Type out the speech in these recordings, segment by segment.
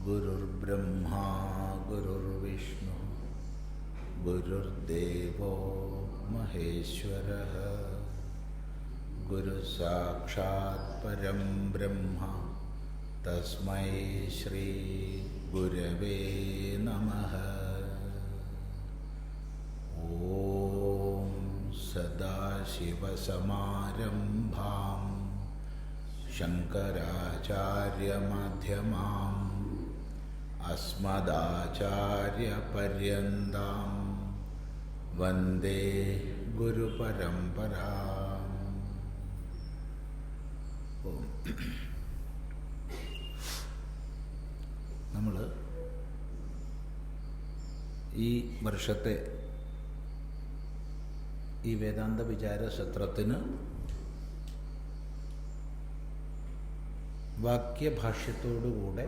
गुरुर्ब्रह्मा गुरुर्विष्णु गुरुर्देवो महेश्वरः गुरुसाक्षात् परं ब्रह्म तस्मै श्री गुरवे नमः। ॐ सदाशिवसमारम्भां शङ्कराचार्यमध्यमाम् अस्मदाचार्यपर्यन्तां वन्दे गुरुपरम्पराम्। നമ്മൾ ഈ വർഷത്തെ ഈ വേദാന്ത വിചാര സത്രത്തിന് വാക്യഭാഷ്യത്തോടുകൂടെ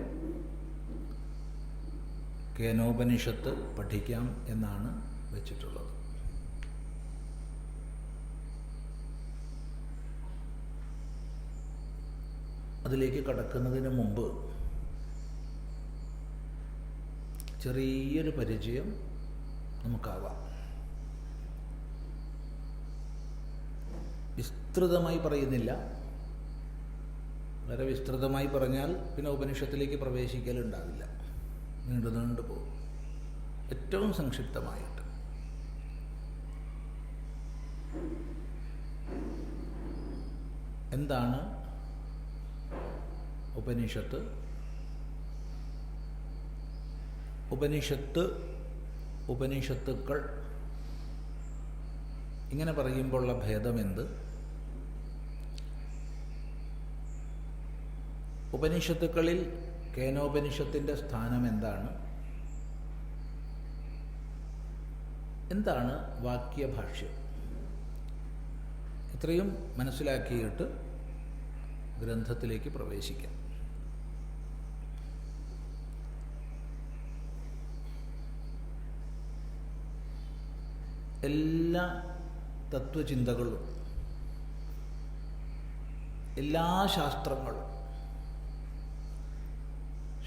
കേനോപനിഷത്ത് പഠിക്കാം എന്നാണ് വെച്ചിട്ടുള്ളത്. അതിലേക്ക് കടക്കുന്നതിന് മുമ്പ് ചെറിയൊരു പരിചയം നമുക്കാവാം. വിസ്തൃതമായി പറയുന്നില്ല. വളരെ വിസ്തൃതമായി പറഞ്ഞാൽ പിന്നെ ഉപനിഷത്തിലേക്ക് പ്രവേശിക്കലുണ്ടാവില്ല, നീണ്ടു പോകും. ഏറ്റവും സംക്ഷിപ്തമായിട്ട് എന്താണ് ഉപനിഷത്ത്? ഉപനിഷത്തുക്കൾ ഇങ്ങനെ പറയുമ്പോഴുള്ള ഭേദമെന്ത്? ഉപനിഷത്തുക്കളിൽ കേനോപനിഷത്തിൻ്റെ സ്ഥാനം എന്താണ്? എന്താണ് വാക്യഭാഷ്യം? ഇത്രയും മനസ്സിലാക്കിയിട്ട് ഗ്രന്ഥത്തിലേക്ക് പ്രവേശിക്കാം. എല്ലാ തത്വചിന്തകളും, എല്ലാ ശാസ്ത്രങ്ങളും,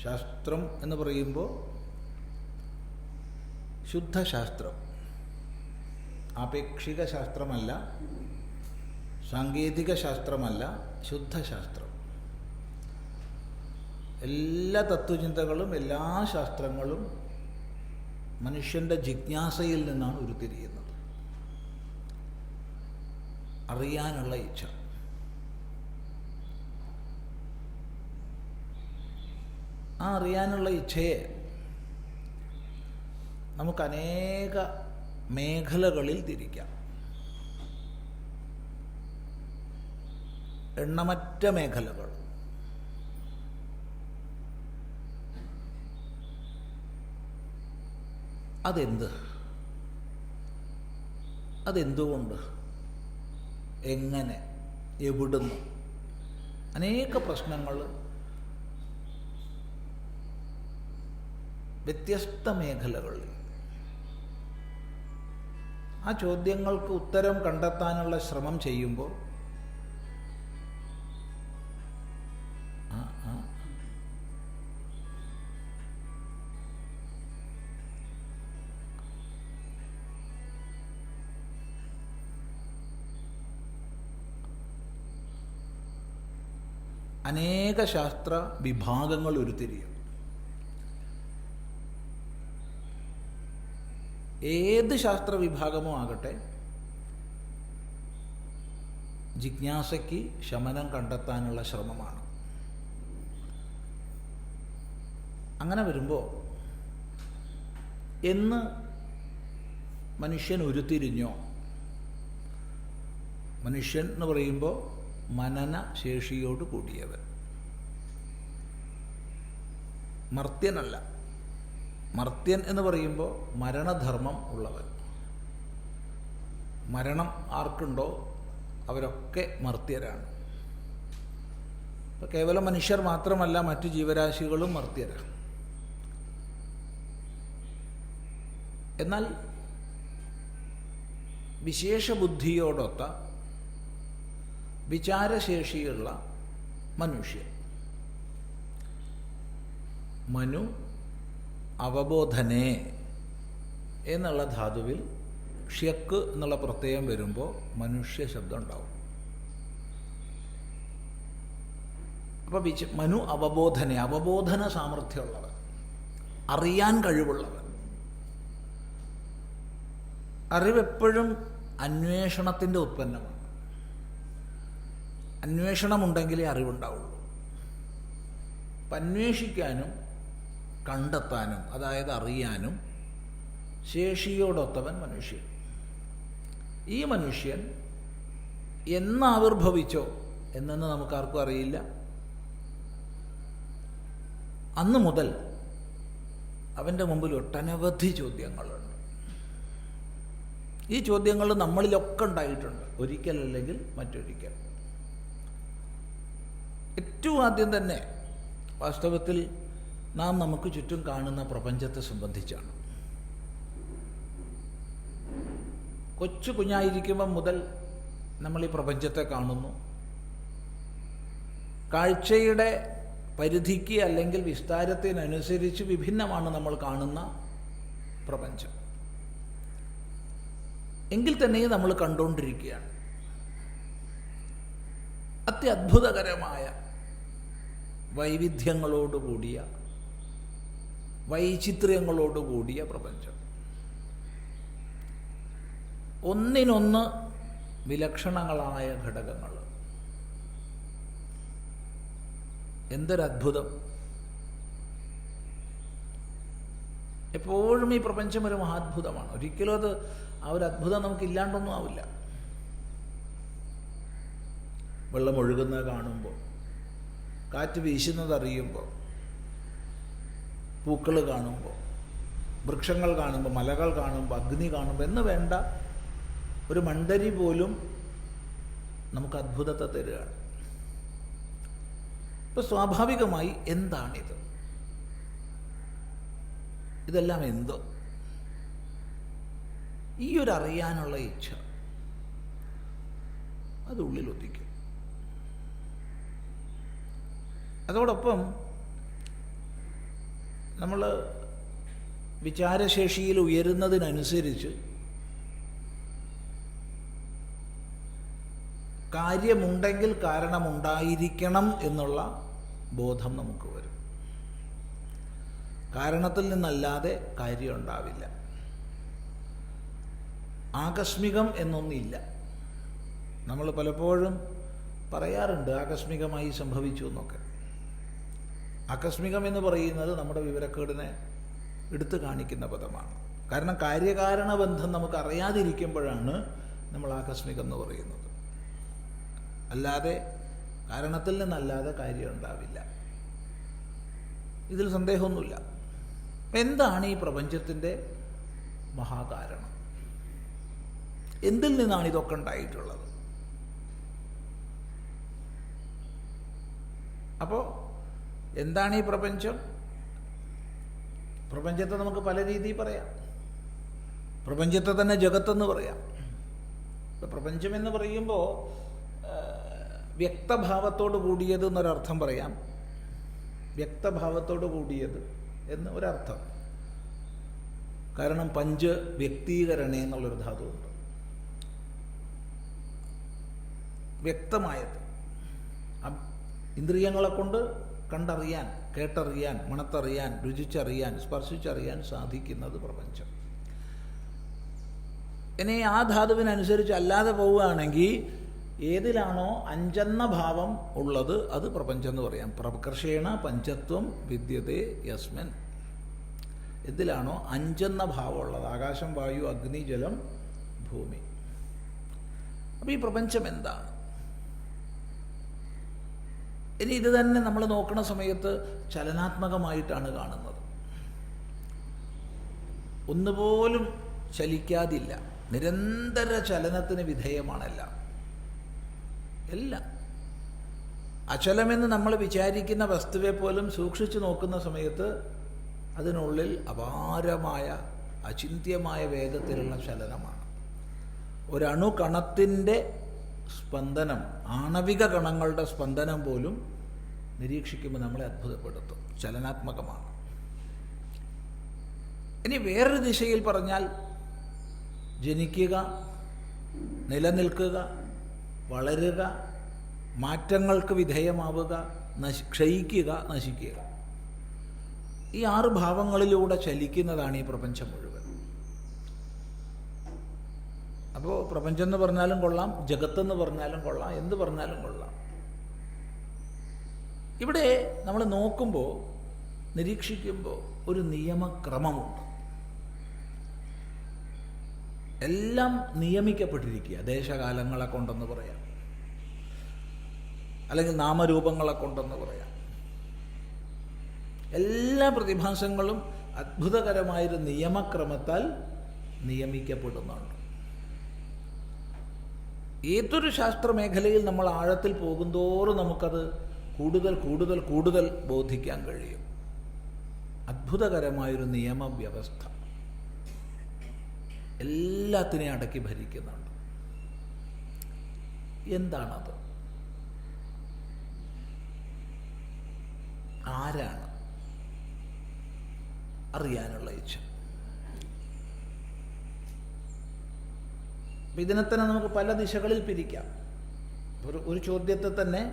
ശാസ്ത്രം എന്ന് പറയുമ്പോൾ ശുദ്ധശാസ്ത്രം, ആപേക്ഷിക ശാസ്ത്രമല്ല, സാങ്കേതിക ശാസ്ത്രമല്ല, ശുദ്ധശാസ്ത്രം. എല്ലാ തത്വചിന്തകളും എല്ലാ ശാസ്ത്രങ്ങളും മനുഷ്യൻ്റെ ജിജ്ഞാസയിൽ നിന്നാണ് ഉരുത്തിരിയുന്നത്. അറിയാനുള്ള ഇച്ഛ. ആ അറിയാനുള്ള ഇച്ഛയെ നമുക്ക് അനേക മേഖലകളിൽ തിരിക്കാം. എണ്ണമറ്റ മേഖലകൾ. അതെന്തുകൊണ്ട്, എങ്ങനെ, എവിടുന്ന്? അനേക പ്രശ്നങ്ങൾ വ്യത്യസ്ത മേഖലകളിൽ. ആ ചോദ്യങ്ങൾക്ക് ഉത്തരം കണ്ടെത്താനുള്ള ശ്രമം ചെയ്യുമ്പോൾ അനേക ശാസ്ത്ര വിഭാഗങ്ങൾ ഉരുത്തിരിയും. ഏത് ശാസ്ത്ര വിഭാഗമോ ആകട്ടെ, ജിജ്ഞാസയ്ക്ക് ശമനം കണ്ടെത്താനുള്ള ശ്രമമാണ്. അങ്ങനെ വരുമ്പോൾ എന്ന് മനുഷ്യൻ ഉരുത്തിരിഞ്ഞോ, മനുഷ്യൻ എന്ന് പറയുമ്പോൾ മനന ശേഷിയോട് കൂടിയവൻ, മർത്യനല്ല. മർത്യൻ എന്ന് പറയുമ്പോൾ മരണധർമ്മം ഉള്ളവൻ. മരണം ആർക്കുണ്ടോ അവരൊക്കെ മർത്യരാണ്. ഇപ്പം കേവലം മനുഷ്യർ മാത്രമല്ല, മറ്റു ജീവരാശികളും മർത്യരാണ്. എന്നാൽ വിശേഷബുദ്ധിയോടൊത്ത വിചാരശേഷിയുള്ള മനുഷ്യൻ മനു അവബോധനേ എന്നുള്ള ധാതുവിൽ ഷ്യക്ക് എന്നുള്ള പ്രത്യയം വരുമ്പോൾ മനുഷ്യ ശബ്ദം ഉണ്ടാവും. അപ്പോൾ മനു അവബോധന, അവബോധന സാമർഥ്യമുള്ളവൻ, അറിയാൻ കഴിവുള്ളവൻ. അറിവെപ്പോഴും അന്വേഷണത്തിൻ്റെ ഉത്പന്നമാണ്. അന്വേഷണമുണ്ടെങ്കിലേ അറിവുണ്ടാവുള്ളൂ. അപ്പം അന്വേഷിക്കാനും കണ്ടെത്താനും, അതായത് അറിയാനും ശേഷിയോടൊത്തവൻ മനുഷ്യൻ. ഈ മനുഷ്യൻ എന്ന് ആവിർഭവിച്ചോ എന്നെന്ന് നമുക്കാർക്കും അറിയില്ല. അന്ന് മുതൽ അവൻ്റെ മുമ്പിൽ ഒട്ടനവധി ചോദ്യങ്ങളുണ്ട്. ഈ ചോദ്യങ്ങൾ നമ്മളിലൊക്കെ ഉണ്ടായിട്ടുണ്ട്, ഒരിക്കലല്ലെങ്കിൽ മറ്റൊരിക്കൽ. ഏറ്റവും ആദ്യം തന്നെ വാസ്തവത്തിൽ നാം നമുക്ക് ചുറ്റും കാണുന്ന പ്രപഞ്ചത്തെ സംബന്ധിച്ചാണ്. കൊച്ചു കുഞ്ഞായിരിക്കുമ്പം മുതൽ നമ്മൾ ഈ പ്രപഞ്ചത്തെ കാണുന്നു. കാഴ്ചയുടെ പരിധിക്ക് അല്ലെങ്കിൽ വിസ്താരത്തിനനുസരിച്ച് വിഭിന്നമാണ് നമ്മൾ കാണുന്ന പ്രപഞ്ചം. എങ്കിൽ തന്നെയും നമ്മൾ കണ്ടുകൊണ്ടിരിക്കുകയാണ് അത്യത്ഭുതകരമായ വൈവിധ്യങ്ങളോടുകൂടിയ, വൈചിത്ര്യങ്ങളോടുകൂടിയ പ്രപഞ്ചം. ഒന്നിനൊന്ന് വിലക്ഷണങ്ങളായ ഘടകങ്ങൾ. എന്തൊരത്ഭുതം! എപ്പോഴും ഈ പ്രപഞ്ചം ഒരു മഹാത്ഭുതമാണ്. ഒരിക്കലും അത് ആ ഒരു അത്ഭുതം നമുക്ക് ഇല്ലാണ്ടൊന്നും ആവില്ല. വെള്ളം ഒഴുകുന്നത് കാണുമ്പോൾ, കാറ്റ് വീശുന്നത് അറിയുമ്പോൾ, പൂക്കൾ കാണുമ്പോൾ, വൃക്ഷങ്ങൾ കാണുമ്പോൾ, മലകൾ കാണുമ്പോൾ, അഗ്നി കാണുമ്പോൾ എന്ന് വേണ്ട ഒരു മണ്ഡരി പോലും നമുക്ക് അത്ഭുതത്തെ തരികയാണ്. ഇപ്പം സ്വാഭാവികമായി എന്താണിത്? ഇതെല്ലാം എന്തോ? ഈ ഒരു അറിയാനുള്ള ഇച്ഛ അത് ഉള്ളിലൊതുക്കും. അതോടൊപ്പം നമ്മൾ വിചാരശേഷിയിൽ ഉയരുന്നതിനനുസരിച്ച് കാര്യമുണ്ടെങ്കിൽ കാരണമുണ്ടായിരിക്കണം എന്നുള്ള ബോധം നമുക്ക് വരും. കാരണത്തിൽ നിന്നല്ലാതെ കാര്യം ഉണ്ടാവില്ല. ആകസ്മികം എന്നൊന്നില്ല. നമ്മൾ പലപ്പോഴും പറയാറുണ്ട് ആകസ്മികമായി സംഭവിച്ചു എന്നൊക്കെ. ആകസ്മികം എന്ന് പറയുന്നത് നമ്മുടെ വിവരക്കേടിനെ എടുത്തു കാണിക്കുന്ന പദമാണ്. കാരണം കാര്യകാരണ ബന്ധം നമുക്ക് അറിയാതിരിക്കുമ്പോഴാണ് നമ്മൾ ആകസ്മികം എന്ന് പറയുന്നത്. അല്ലാതെ കാരണത്തിൽ നിന്നല്ലാതെ കാര്യം ഉണ്ടാവില്ല. ഇതിൽ സന്ദേഹമൊന്നുമില്ല. എന്താണ് ഈ പ്രപഞ്ചത്തിൻ്റെ മഹാകാരണം? എന്തിൽ നിന്നാണ് ഇതൊക്കെ ഉണ്ടായിട്ടുള്ളത്? അപ്പോൾ എന്താണ് ഈ പ്രപഞ്ചം? പ്രപഞ്ചത്തെ നമുക്ക് പല രീതിയിൽ പറയാം. പ്രപഞ്ചത്തെ തന്നെ ജഗത്തെന്ന് പറയാം. പ്രപഞ്ചമെന്ന് പറയുമ്പോൾ വ്യക്തഭാവത്തോട് കൂടിയത് എന്നൊരർത്ഥം പറയാം. വ്യക്തഭാവത്തോട് കൂടിയത് എന്ന് ഒരർത്ഥം. കാരണം പഞ്ച് വ്യക്തീകരണേ എന്നുള്ളൊരു ധാതുവുണ്ട്. വ്യക്തമായത്, ഇന്ദ്രിയങ്ങളെ കൊണ്ട് കണ്ടറിയാൻ, കേട്ടറിയാൻ, മണത്തറിയാൻ, രുചിച്ചറിയാൻ, സ്പർശിച്ചറിയാൻ സാധിക്കുന്നത് പ്രപഞ്ചം. ഇനി ആ ധാതുവിനനുസരിച്ച് അല്ലാതെ പോവുകയാണെങ്കിൽ ഏതിലാണോ അഞ്ചെന്ന ഭാവം ഉള്ളത് അത് പ്രപഞ്ചം എന്ന് പറയാം. പ്രകർഷേണ പഞ്ചത്വം വിദ്യതേ യസ്മിൻ. എന്തിലാണോ അഞ്ചെന്ന ഭാവം ഉള്ളത്, ആകാശം, വായു, അഗ്നി, ജലം, ഭൂമി. അപ്പം ഈ പ്രപഞ്ചം എന്താണ്? ഇനി ഇത് തന്നെ നമ്മൾ നോക്കുന്ന സമയത്ത് ചലനാത്മകമായിട്ടാണ് കാണുന്നത്. ഒന്നുപോലും ചലിക്കാതില്ല, നിരന്തര ചലനത്തിന് വിധേയമാണെല്ലാം. എല്ലാം അചലമെന്ന് നമ്മൾ വിചാരിക്കുന്ന വസ്തുവെ പോലും സൂക്ഷിച്ചു നോക്കുന്ന സമയത്ത് അതിനുള്ളിൽ അപാരമായ അചിന്ത്യമായ വേഗത്തിലുള്ള ചലനമാണ്. ഒരണുകണത്തിൻ്റെ സ്പന്ദനം, ആണവിക കണങ്ങളുടെ സ്പന്ദനം പോലും നിരീക്ഷിക്കുമ്പോൾ നമ്മളെ അത്ഭുതപ്പെടുത്തും. ചലനാത്മകമാണ്. ഇനി വേറൊരു ദിശയിൽ പറഞ്ഞാൽ ജനിക്കുക, നിലനിൽക്കുക, വളരുക, മാറ്റങ്ങൾക്ക് വിധേയമാവുക, ക്ഷയിക്കുക, നശിക്കുക. ഈ 6 ഭാവങ്ങളിലൂടെ ചലിക്കുന്നതാണ് ഈ പ്രപഞ്ചം മുഴുവൻ. അപ്പോൾ പ്രപഞ്ചം എന്ന് പറഞ്ഞാലും കൊള്ളാം, ജഗത്തെന്ന് പറഞ്ഞാലും കൊള്ളാം, എന്ത് പറഞ്ഞാലും കൊള്ളാം. ഇവിടെ നമ്മൾ നോക്കുമ്പോൾ, നിരീക്ഷിക്കുമ്പോൾ ഒരു നിയമക്രമമുണ്ട്. എല്ലാം നിയമിക്കപ്പെട്ടിരിക്കുക. ദേശകാലങ്ങളെ കൊണ്ടെന്ന് പറയാം, അല്ലെങ്കിൽ നാമരൂപങ്ങളെ കൊണ്ടെന്ന് പറയാം. എല്ലാ പ്രതിഭാസങ്ങളും അത്ഭുതകരമായൊരു നിയമക്രമത്താൽ നിയമിക്കപ്പെടുന്നുണ്ട്. ഏതൊരു ശാസ്ത്രമേഖലയിൽ നമ്മൾ ആഴത്തിൽ പോകുന്തോറും നമുക്കത് കൂടുതൽ കൂടുതൽ കൂടുതൽ ബോധിക്കാൻ കഴിയും. അത്ഭുതകരമായൊരു നിയമവ്യവസ്ഥ എല്ലാത്തിനെയും അടക്കി ഭരിക്കുന്നുണ്ട്. എന്താണത്? ആരാണ്? അറിയാനുള്ള ഇച്ഛ. ഇതിനെ തന്നെ നമുക്ക് പല ദിശകളിൽ പിരിക്കാം. ഒരു ചോദ്യത്തെ തന്നെ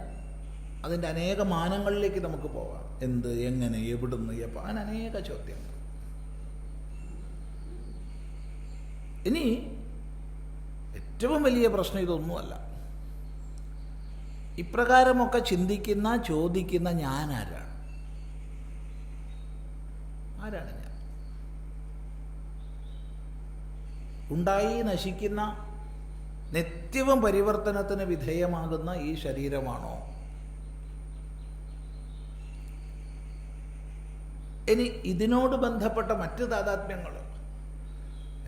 അതിൻ്റെ അനേക മാനങ്ങളിലേക്ക് നമുക്ക് പോകാം. എന്ത്, എങ്ങനെ, എവിടുന്ന്, എപ്പോൾ, അങ്ങനെ അനേക ചോദ്യങ്ങൾ. ഇനി ഏറ്റവും വലിയ പ്രശ്നം ഇതൊന്നുമല്ല. ഇപ്രകാരമൊക്കെ ചിന്തിക്കുന്ന, ചോദിക്കുന്ന ഞാൻ ആരാണ്? ആരാണ് ഞാൻ? ഉണ്ടായി നശിക്കുന്ന, നിത്യവും പരിവർത്തനത്തിന് വിധേയമാകുന്ന ഈ ശരീരമാണോ? ഇനി ഇതിനോട് ബന്ധപ്പെട്ട മറ്റ് താതാത്മ്യങ്ങൾ,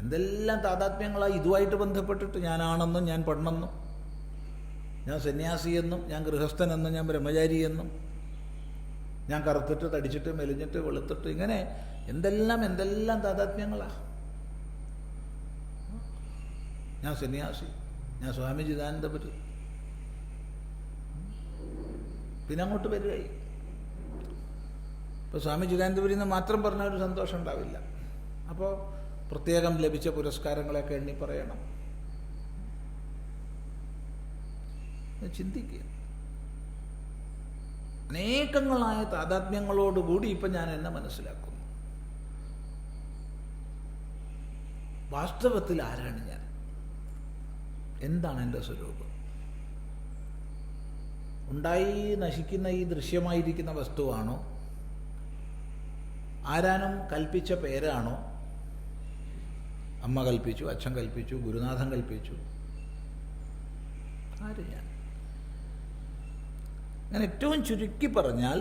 എന്തെല്ലാം താതാത്മ്യങ്ങളാണ് ഇതുമായിട്ട് ബന്ധപ്പെട്ടിട്ട്. ഞാനാണെന്നും, ഞാൻ പെണ്ണെന്നും, ഞാൻ സന്യാസിയെന്നും, ഞാൻ ഗൃഹസ്ഥനെന്നും, ഞാൻ ബ്രഹ്മചാരിയെന്നും, ഞാൻ കറുത്തിട്ട് തടിച്ചിട്ട് മെലിഞ്ഞിട്ട് വെളുത്തിട്ട്, ഇങ്ങനെ എന്തെല്ലാം താതാത്മ്യങ്ങളാണ്. ഞാൻ സന്യാസി, ഞാൻ സ്വാമി ചിദാനന്ദപുരി, പിന്നെ അങ്ങോട്ട് വരികയായി. ഇപ്പോൾ സ്വാമി ചിദാനന്ദപുരി എന്ന് മാത്രം പറഞ്ഞാൽ ഒരു സന്തോഷം ഉണ്ടാവില്ല. അപ്പോൾ പ്രത്യേകം ലഭിച്ച പുരസ്കാരങ്ങളൊക്കെ എണ്ണി പറയണം. ചിന്തിക്കുക. അനേകങ്ങളായ താതാത്മ്യങ്ങളോടുകൂടി ഇപ്പം ഞാൻ എന്നെ മനസ്സിലാക്കുന്നു. വാസ്തവത്തിൽ ആരാണ് ഞാൻ? എന്താണ് എൻ്റെ സ്വരൂപം? ഉണ്ടായി നശിക്കുന്ന ഈ ദൃശ്യമായിരിക്കുന്ന വസ്തുവാണോ? ആരാനും കൽപ്പിച്ച പേരാണോ? അമ്മ കൽപ്പിച്ചു, അച്ഛൻ കൽപ്പിച്ചു, ഗുരുനാഥൻ കൽപ്പിച്ചു. ആര് ഞാൻ? ഞാൻ ഏറ്റവും ചുരുക്കി പറഞ്ഞാൽ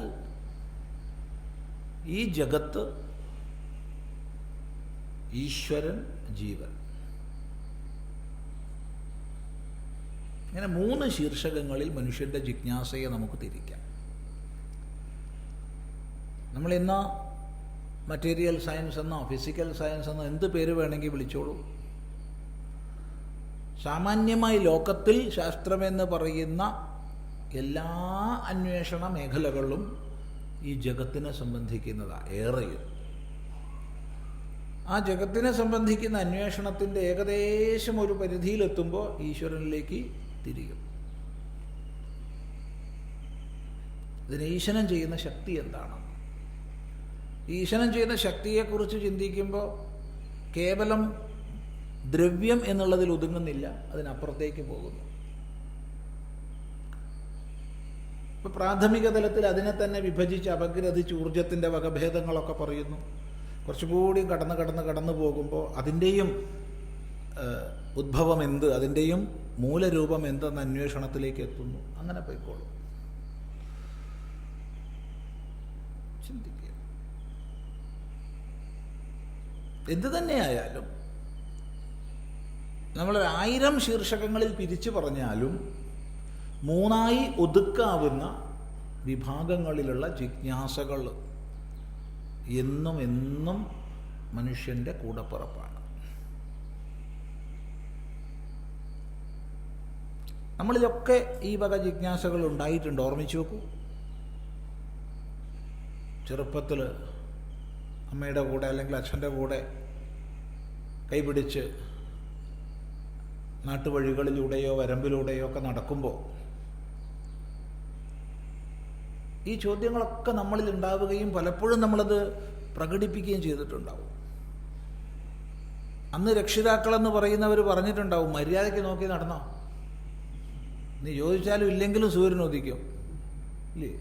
ഈ ജഗത്ത്, ഈശ്വരൻ, ജീവൻ, ഇങ്ങനെ 3 ശീർഷകങ്ങളിൽ മനുഷ്യൻ്റെ ജിജ്ഞാസയെ നമുക്ക് തിരിക്കാം. നമ്മളിന്ന് മറ്റീരിയൽ സയൻസ് എന്നോ ഫിസിക്കൽ സയൻസ് എന്നോ എന്ത് പേര് വേണമെങ്കിൽ വിളിച്ചോളൂ. സാമാന്യമായി ലോകത്തിൽ ശാസ്ത്രമെന്ന് പറയുന്ന എല്ലാ അന്വേഷണ മേഖലകളും ഈ ജഗത്തിനെ സംബന്ധിക്കുന്നതാണ് ഏറെയും. ആ ജഗത്തിനെ സംബന്ധിക്കുന്ന അന്വേഷണത്തിൻ്റെ ഏകദേശം ഒരു പരിധിയിലെത്തുമ്പോൾ ഈശ്വരനിലേക്ക് തിരിയും. ഇതിന് ഈശനം ചെയ്യുന്ന ശക്തി എന്താണ്? ഈശനം ചെയ്യുന്ന ശക്തിയെക്കുറിച്ച് ചിന്തിക്കുമ്പോൾ കേവലം ദ്രവ്യം എന്നുള്ളതിൽ ഒതുങ്ങുന്നില്ല, അതിനപ്പുറത്തേക്ക് പോകുന്നു. ഇപ്പോൾ പ്രാഥമിക തലത്തിൽ അതിനെ തന്നെ വിഭജിച്ച് അപഗ്രഥിച്ച് ഊർജത്തിൻ്റെ വകഭേദങ്ങളൊക്കെ പറയുന്നു. കുറച്ചുകൂടി കടന്നു പോകുമ്പോൾ അതിൻ്റെയും ഉദ്ഭവം എന്ത്, അതിൻ്റെയും മൂലരൂപം എന്തെന്ന അന്വേഷണത്തിലേക്ക് എത്തുന്നു. അങ്ങനെ പോയിക്കോളും. ചിന്തിക്കുക. എന്തു തന്നെയായാലും നമ്മൾ 1000 ശീർഷകങ്ങളിൽ പിരിച്ചു പറഞ്ഞാലും 3ആയി ഒതുക്കാവുന്ന വിഭാഗങ്ങളിലുള്ള ജിജ്ഞാസകൾ എന്നും മനുഷ്യൻ്റെ കൂടപ്പിറപ്പാണ്. നമ്മളിലൊക്കെ ഈ വക ജിജ്ഞാസകൾ ഉണ്ടായിട്ടുണ്ട്. ഓർമ്മിച്ചു നോക്കൂ. ചെറുപ്പത്തിൽ അമ്മയുടെ കൂടെ അല്ലെങ്കിൽ അച്ഛൻ്റെ കൂടെ കൈപിടിച്ച് നാട്ടുവഴികളിലൂടെയോ വരമ്പിലൂടെയോ ഒക്കെ നടക്കുമ്പോൾ ഈ ചോദ്യങ്ങളൊക്കെ നമ്മളിൽ ഉണ്ടാവുകയും പലപ്പോഴും നമ്മളത് പ്രകടിപ്പിക്കുകയും ചെയ്തിട്ടുണ്ടാവും. അന്ന് രക്ഷിതാക്കളെന്ന് പറയുന്നവർ പറഞ്ഞിട്ടുണ്ടാവും, മര്യാദയ്ക്ക് നോക്കി നടന്നോ, നീ ചോദിച്ചാലും ഇല്ലെങ്കിലും സൂര്യൻ ഉദിക്കും, ഇല്ലേ,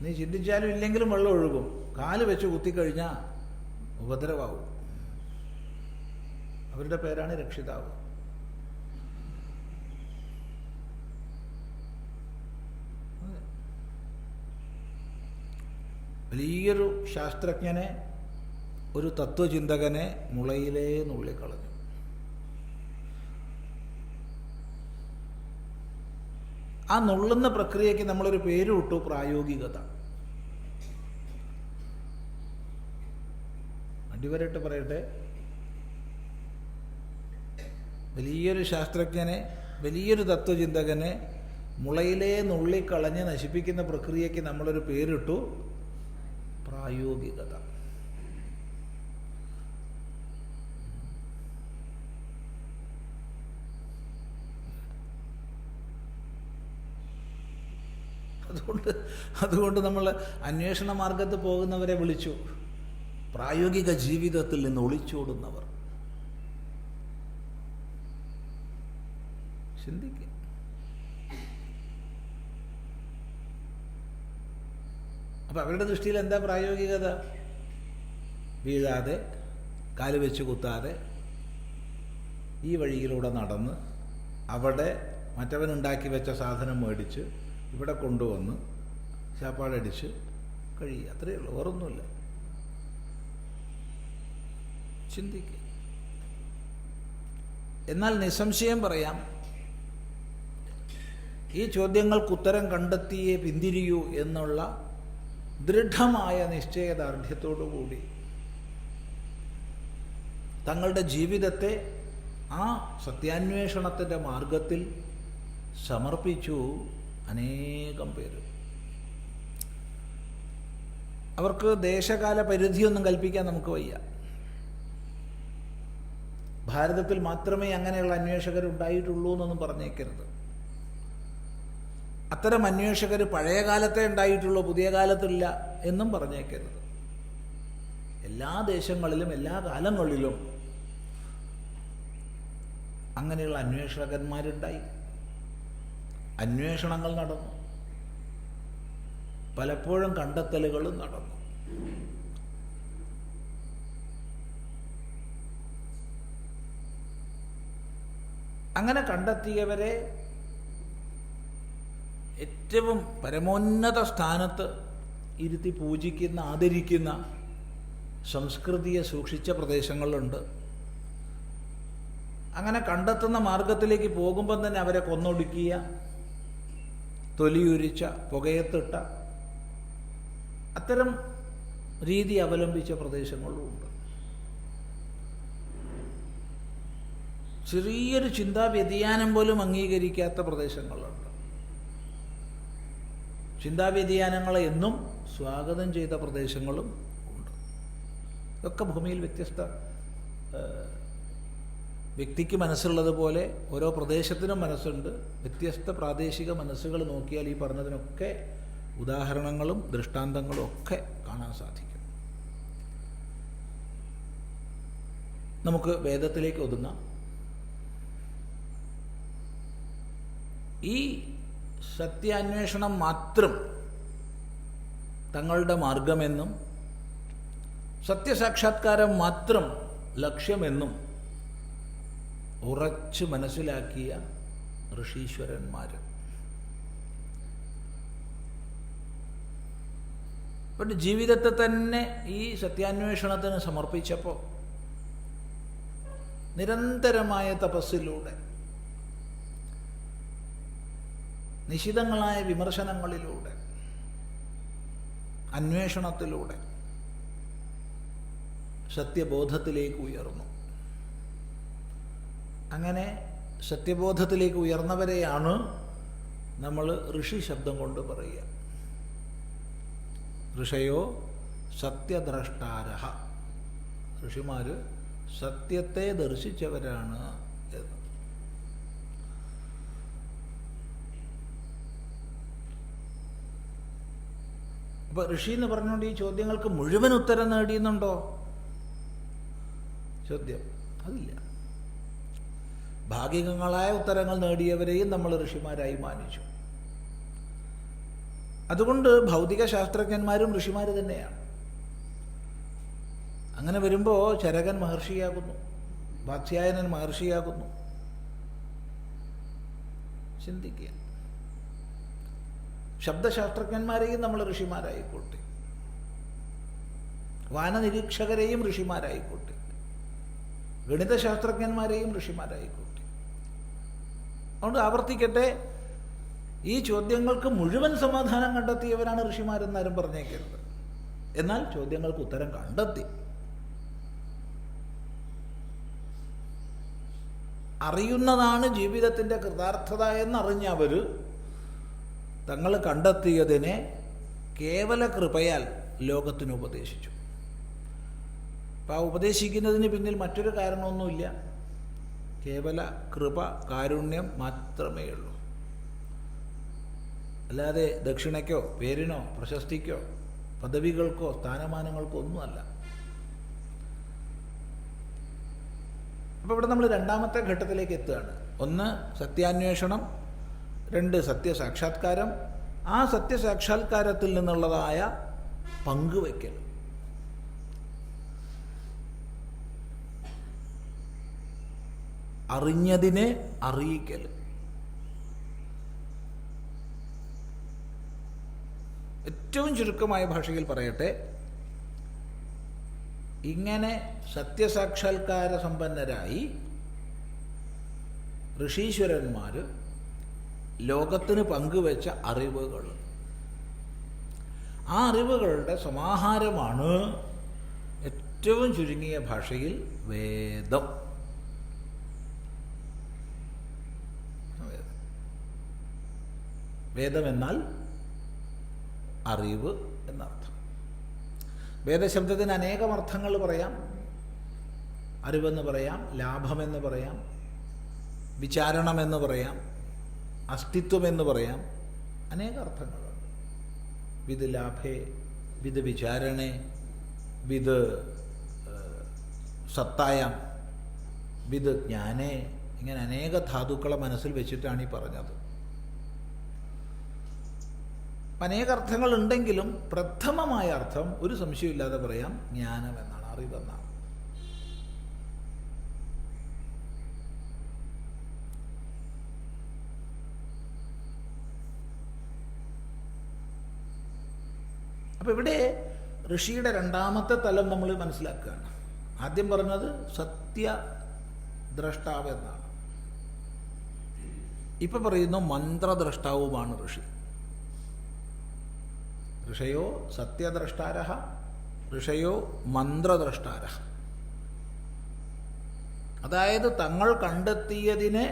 നീ ചിന്തിച്ചാലും ഇല്ലെങ്കിലും വെള്ളം ഒഴുകും, കാല് വെച്ച് കുത്തിക്കഴിഞ്ഞാൽ ഉപദ്രവാകും. അവരുടെ പേരാണ് രക്ഷിതാവ്. വലിയൊരു ശാസ്ത്രജ്ഞനെ, ഒരു തത്വചിന്തകനെ മുളയിലേ നുള്ളിക്കളഞ്ഞു. ആ നുള്ളുന്ന പ്രക്രിയയ്ക്ക് നമ്മളൊരു പേര് ഇട്ടു, പ്രായോഗികത. അടിവരട്ട് പറയട്ടെ, വലിയൊരു ശാസ്ത്രജ്ഞനെ, വലിയൊരു തത്വചിന്തകനെ മുളയിലേ നുള്ളിക്കളഞ്ഞ് നശിപ്പിക്കുന്ന പ്രക്രിയയ്ക്ക് നമ്മളൊരു പേരിട്ടു, പ്രായോഗികത. അതുകൊണ്ട് നമ്മൾ അന്വേഷണ മാർഗത്ത് പോകുന്നവരെ വിളിച്ചു പ്രായോഗിക ജീവിതത്തിൽ നിന്ന് ഒളിച്ചോടുന്നവർ. ചിന്തിക്കുക. അപ്പം അവരുടെ ദൃഷ്ടിയിൽ എന്താ പ്രായോഗികത? വീഴാതെ, കാല് വെച്ച് കുത്താതെ ഈ വഴിയിലൂടെ നടന്ന് അവിടെ മറ്റവനുണ്ടാക്കി വെച്ച സാധനം മേടിച്ച് ഇവിടെ കൊണ്ടുവന്ന് ചാപ്പാടടിച്ച് കഴിയുക, അത്രയേ ഉള്ളൂ, വേറൊന്നുമില്ല. ചിന്തിക്കുക. എന്നാൽ നിസ്സംശയം പറയാം, ഈ ചോദ്യങ്ങൾക്ക് ഉത്തരം കണ്ടെത്തിയേ പിന്തിരിയൂ എന്നുള്ള ദൃഢമായ നിശ്ചയദാർഢ്യത്തോടുകൂടി തങ്ങളുടെ ജീവിതത്തെ ആ സത്യാന്വേഷണത്തിൻ്റെ മാർഗത്തിൽ സമർപ്പിച്ചു അനേകം പേര്. അവർക്ക് ദേശകാല പരിധിയൊന്നും കൽപ്പിക്കാൻ നമുക്ക് വയ്യ. ഭാരതത്തിൽ മാത്രമേ അങ്ങനെയുള്ള അന്വേഷകരുണ്ടായിട്ടുള്ളൂ എന്നൊന്നും പറഞ്ഞേക്കരുത്. അത്തരം അന്വേഷകർ പഴയ കാലത്തെ ഉണ്ടായിട്ടുള്ളൂ, പുതിയ കാലത്തില്ല എന്നും പറഞ്ഞേക്കരുത്. എല്ലാ ദേശങ്ങളിലും എല്ലാ കാലങ്ങളിലും അങ്ങനെയുള്ള അന്വേഷകന്മാരുണ്ടായി. അന്വേഷണങ്ങൾ നടന്നു, പലപ്പോഴും കണ്ടെത്തലുകളും നടന്നു. അങ്ങനെ കണ്ടെത്തിയവരെ ഏറ്റവും പരമോന്നത സ്ഥാനത്ത് ഇരുത്തി പൂജിക്കുന്ന, ആദരിക്കുന്ന സംസ്കൃതിയെ സൂക്ഷിച്ച പ്രദേശങ്ങളുണ്ട്. അങ്ങനെ കണ്ടെത്തുന്ന മാർഗത്തിലേക്ക് പോകുമ്പം തന്നെ അവരെ കൊന്നൊടുക്കിയ, തൊലിയുരിച്ച, പുകയത്തിട്ട അത്തരം രീതി അവലംബിച്ച പ്രദേശങ്ങളുമുണ്ട്. ചെറിയൊരു ചിന്താ വ്യതിയാനം പോലും അംഗീകരിക്കാത്ത പ്രദേശങ്ങളുണ്ട്. ചിന്താവ്യതിയാനങ്ങളെ എന്നും സ്വാഗതം ചെയ്ത പ്രദേശങ്ങളും ഉണ്ട്. ഇതൊക്കെ ഭൂമിയിൽ വ്യത്യസ്ത വ്യക്തിക്ക് മനസ്സുള്ളതുപോലെ ഓരോ പ്രദേശത്തിനും മനസ്സുണ്ട്. വ്യത്യസ്ത പ്രാദേശിക മനസ്സുകൾ നോക്കിയാൽ ഈ പറഞ്ഞതിനൊക്കെ ഉദാഹരണങ്ങളും ദൃഷ്ടാന്തങ്ങളും ഒക്കെ കാണാൻ സാധിക്കും. നമുക്ക് വേദത്തിലേക്ക് ഒതുങ്ങാം. ഈ സത്യാന്വേഷണം മാത്രം തങ്ങളുടെ മാർഗമെന്നും സത്യസാക്ഷാത്കാരം മാത്രം ലക്ഷ്യമെന്നും ഉറച്ചു മനസ്സിലാക്കിയ ഋഷീശ്വരന്മാർ. അവരുടെ ജീവിതത്തെ തന്നെ ഈ സത്യാന്വേഷണത്തിന് സമർപ്പിച്ചപ്പോൾ നിരന്തരമായ തപസ്സിലൂടെ, നിശിതങ്ങളായ വിമർശനങ്ങളിലൂടെ, അന്വേഷണത്തിലൂടെ സത്യബോധത്തിലേക്ക് ഉയർന്നു. അങ്ങനെ സത്യബോധത്തിലേക്ക് ഉയർന്നവരെയാണ് നമ്മൾ ഋഷി ശബ്ദം കൊണ്ട് പറയുക. ഋഷയോ സത്യദ്രഷ്ടാരഹ. ഋഷിമാർ സത്യത്തെ ദർശിച്ചവരാണ് എന്ന്. അപ്പോൾ ഋഷി എന്ന് പറഞ്ഞുകൊണ്ട് ഈ ചോദ്യങ്ങൾക്ക് മുഴുവൻ ഉത്തരം നേടിയെന്നുണ്ടോ? ചോദ്യം അതില്ല. ഭാഗികങ്ങളായ ഉത്തരങ്ങൾ നേടിയവരെയും നമ്മൾ ഋഷിമാരായി മാനിച്ചു. അതുകൊണ്ട് ഭൗതിക ശാസ്ത്രജ്ഞന്മാരും ഋഷിമാർ തന്നെയാണ്. അങ്ങനെ വരുമ്പോൾ ചരകൻ മഹർഷിയാകുന്നു, വാത്സ്യായനൻ മഹർഷിയാകുന്നു. ചിന്തിക്കുക. ശബ്ദശാസ്ത്രജ്ഞന്മാരെയും നമ്മൾ ഋഷിമാരായിക്കോട്ടെ, വാനനിരീക്ഷകരെയും ഋഷിമാരായിക്കോട്ടെ, ഗണിതശാസ്ത്രജ്ഞന്മാരെയും ഋഷിമാരായിക്കോട്ടെ. അതുകൊണ്ട് ആവർത്തിക്കട്ടെ, ഈ ചോദ്യങ്ങൾക്ക് മുഴുവൻ സമാധാനം കണ്ടെത്തിയവരാണ് ഋഷിമാരെന്നാരും പറഞ്ഞേക്കരുത്. എന്നാൽ ചോദ്യങ്ങൾക്ക് ഉത്തരം കണ്ടെത്തി. അറിയുന്നതാണ് ജീവിതത്തിൻ്റെ കൃതാർത്ഥത എന്നറിഞ്ഞവർ തങ്ങൾ കണ്ടെത്തിയതിനെ കേവല കൃപയാൽ ലോകത്തിന് ഉപദേശിച്ചു. അപ്പം ആ ഉപദേശിക്കുന്നതിന് പിന്നിൽ മറ്റൊരു കാരണമൊന്നുമില്ല, കേവല കൃപ, കാരുണ്യം മാത്രമേ ഉള്ളൂ. അല്ലാതെ ദക്ഷിണയ്ക്കോ പേരിനോ പ്രശസ്തിക്കോ പദവികൾക്കോ സ്ഥാനമാനങ്ങൾക്കോ ഒന്നുമല്ല. അപ്പോൾ ഇവിടെ നമ്മൾ രണ്ടാമത്തെ ഘട്ടത്തിലേക്ക് എത്തുകയാണ്. ഒന്ന് സത്യാന്വേഷണം, രണ്ട് സത്യസാക്ഷാത്കാരം. ആ സത്യസാക്ഷാത്കാരത്തിൽ നിന്നുള്ളതായ പങ്കുവയ്ക്കൽ. അറിഞ്ഞതിനെ അറിയിക്കൽ. ഏറ്റവും ചുരുക്കമായ ഭാഷയിൽ പറയട്ടെ, ഇങ്ങനെ സത്യസാക്ഷാത്കാര സമ്പന്നരായി ഋഷീശ്വരന്മാർ ലോകത്തിന് പങ്കുവെച്ച അറിവുകൾ, ആ അറിവുകളുടെ സമാഹാരമാണ് ഏറ്റവും ചുരുങ്ങിയ ഭാഷയിൽ വേദം. വേദമെന്നാൽ അറിവ് എന്നർത്ഥം. വേദശബ്ദത്തിന് അനേകം അർത്ഥങ്ങൾ പറയാം. അറിവെന്ന് പറയാം, ലാഭമെന്ന് പറയാം, വിചാരണമെന്ന് പറയാം, അസ്തിത്വമെന്ന് പറയാം. അനേക അർത്ഥങ്ങളുണ്ട്. വിത് ലാഭേ, വിത് വിചാരണേ, വിത് സത്തായാം, വിത് ജ്ഞാനേ. ഇങ്ങനെ അനേക ധാതുക്കളെ മനസ്സിൽ വെച്ചിട്ടാണ് ഈ പറഞ്ഞത്. അനേക അർത്ഥങ്ങളുണ്ടെങ്കിലും പ്രഥമമായ അർത്ഥം ഒരു സംശയമില്ലാതെ പറയാം, ജ്ഞാനമെന്നാണ്, അറിവെന്നാണ്. അപ്പം ഇവിടെ ഋഷിയുടെ രണ്ടാമത്തെ തലം നമ്മൾ മനസ്സിലാക്കുകയാണ്. ആദ്യം പറഞ്ഞത് സത്യദ്രഷ്ടാവ് എന്നാണ്. ഇപ്പം പറയുന്നു മന്ത്രദ്രഷ്ടാവുമാണ് ഋഷി. ഋഷയോ സത്യദ്രഷ്ടാരഃ, ഋഷയോ മന്ത്രദ്രഷ്ടാരഃ. അതായത് തങ്ങൾ കണ്ടെത്തിയതിനെ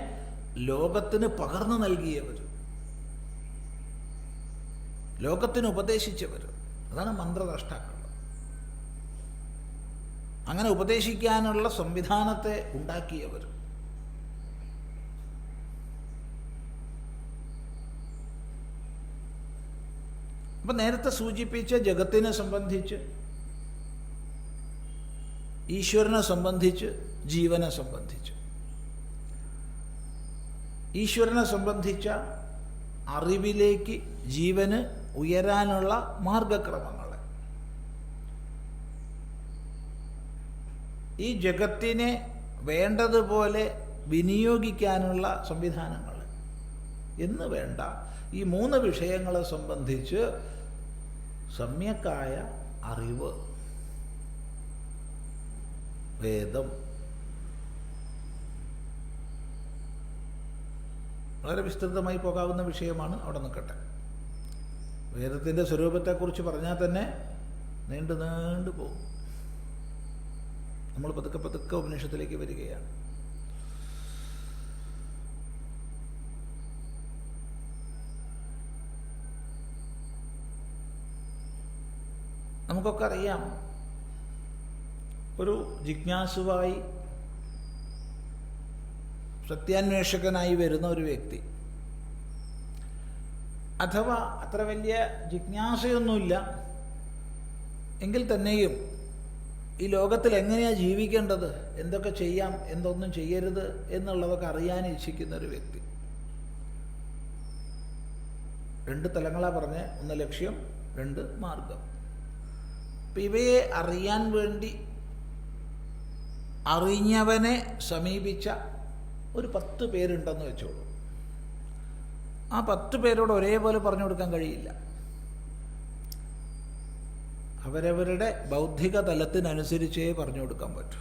ലോകത്തിന് പകർന്നു നൽകിയവർ, ലോകത്തിന് ഉപദേശിച്ചവർ, അതാണ് മന്ത്രദ്രഷ്ടാക്കൾ. അങ്ങനെ ഉപദേശിക്കാനുള്ള സംവിധാനത്തെ ഉണ്ടാക്കിയവർ. അപ്പം നേരത്തെ സൂചിപ്പിച്ച ജഗത്തിനെ സംബന്ധിച്ച്, ഈശ്വരനെ സംബന്ധിച്ച്, ജീവനെ സംബന്ധിച്ച്, ഈശ്വരനെ സംബന്ധിച്ച അറിവിലേക്ക് ജീവന് ഉയരാനുള്ള മാർഗക്രമങ്ങളെ, ഈ ജഗത്തിനെ വേണ്ടതുപോലെ വിനിയോഗിക്കാനുള്ള സംവിധാനങ്ങൾ എന്ന് വേണ്ട ഈ മൂന്ന് വിഷയങ്ങളെ സംബന്ധിച്ച് സമ്യക്കായ അറിവ് വേദം. വളരെ വിസ്തൃതമായി പോകാവുന്ന വിഷയമാണ്, അവിടെ നിൽക്കട്ടെ. വേദത്തിൻ്റെ സ്വരൂപത്തെക്കുറിച്ച് പറഞ്ഞാൽ തന്നെ നീണ്ടു നീണ്ടു പോകും. നമ്മൾ പതുക്കെ പതുക്കെ ഉപനിഷത്തിലേക്ക് വരികയാണ്. നമുക്കൊക്കെ അറിയാം, ഒരു ജിജ്ഞാസുവായി സത്യാന്വേഷകനായി വരുന്ന ഒരു വ്യക്തി, അഥവാ അത്ര വലിയ ജിജ്ഞാസയൊന്നുമില്ല എങ്കിൽ തന്നെയും ഈ ലോകത്തിൽ എങ്ങനെയാണ് ജീവിക്കേണ്ടത്, എന്തൊക്കെ ചെയ്യാം, എന്തൊന്നും ചെയ്യരുത് എന്നുള്ളതൊക്കെ അറിയാൻ ഇച്ഛിക്കുന്ന ഒരു വ്യക്തി. രണ്ട് തലങ്ങളാണ് പറഞ്ഞ്, ഒന്ന് ലക്ഷ്യം, രണ്ട് മാർഗം. അപ്പം ഇവയെ അറിയാൻ വേണ്ടി അറിഞ്ഞവനെ സമീപിച്ച ഒരു 10 പേരുണ്ടെന്ന് വെച്ചോളൂ. ആ 10 പേരോട് ഒരേപോലെ പറഞ്ഞു കൊടുക്കാൻ കഴിയില്ല. അവരവരുടെ ബൗദ്ധിക തലത്തിനനുസരിച്ചേ പറഞ്ഞു കൊടുക്കാൻ പറ്റൂ.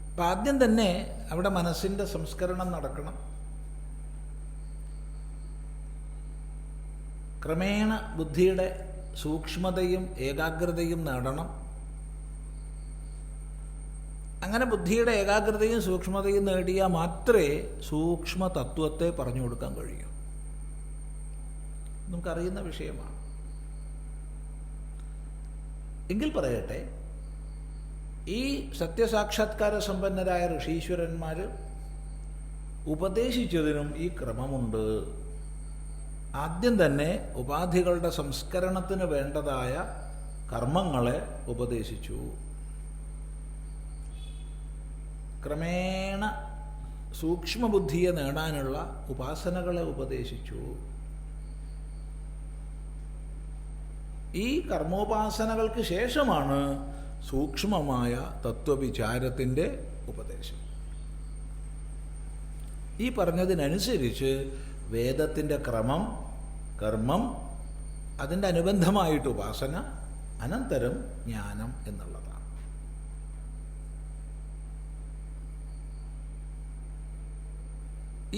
അപ്പം ആദ്യം തന്നെ അവിടെ മനസ്സിൻ്റെ സംസ്കരണം നടക്കണം. ക്രമേണ ബുദ്ധിയുടെ സൂക്ഷ്മതയും ഏകാഗ്രതയും നേടണം. അങ്ങനെ ബുദ്ധിയുടെ ഏകാഗ്രതയും സൂക്ഷ്മതയും നേടിയാൽ മാത്രമേ സൂക്ഷ്മ തത്വത്തെ പറഞ്ഞു കൊടുക്കാൻ കഴിയൂ. നമുക്കറിയുന്ന വിഷയമാണ്. എങ്കിൽ പറയട്ടെ, ഈ സത്യസാക്ഷാത്കാര സമ്പന്നരായ ഋഷീശ്വരന്മാർ ഉപദേശിച്ചതിനും ഈ ക്രമമുണ്ട്. ആദ്യം തന്നെ ഉപാധികളുടെ സംസ്കരണത്തിന് വേണ്ടതായ കർമ്മങ്ങളെ ഉപദേശിച്ചു. ക്രമേണ സൂക്ഷ്മബുദ്ധിയെ നേടാനുള്ള ഉപാസനകളെ ഉപദേശിച്ചു. ഈ കർമ്മോപാസനകൾക്ക് ശേഷമാണ് സൂക്ഷ്മമായ തത്വവിചാരത്തിൻ്റെ ഉപദേശം. ഈ പറഞ്ഞതിനനുസരിച്ച് വേദത്തിൻ്റെ ക്രമം, കർമ്മം, അതിൻ്റെ അനുബന്ധമായിട്ട് ഉപാസന, അനന്തരം ജ്ഞാനം എന്നുള്ളതാണ്.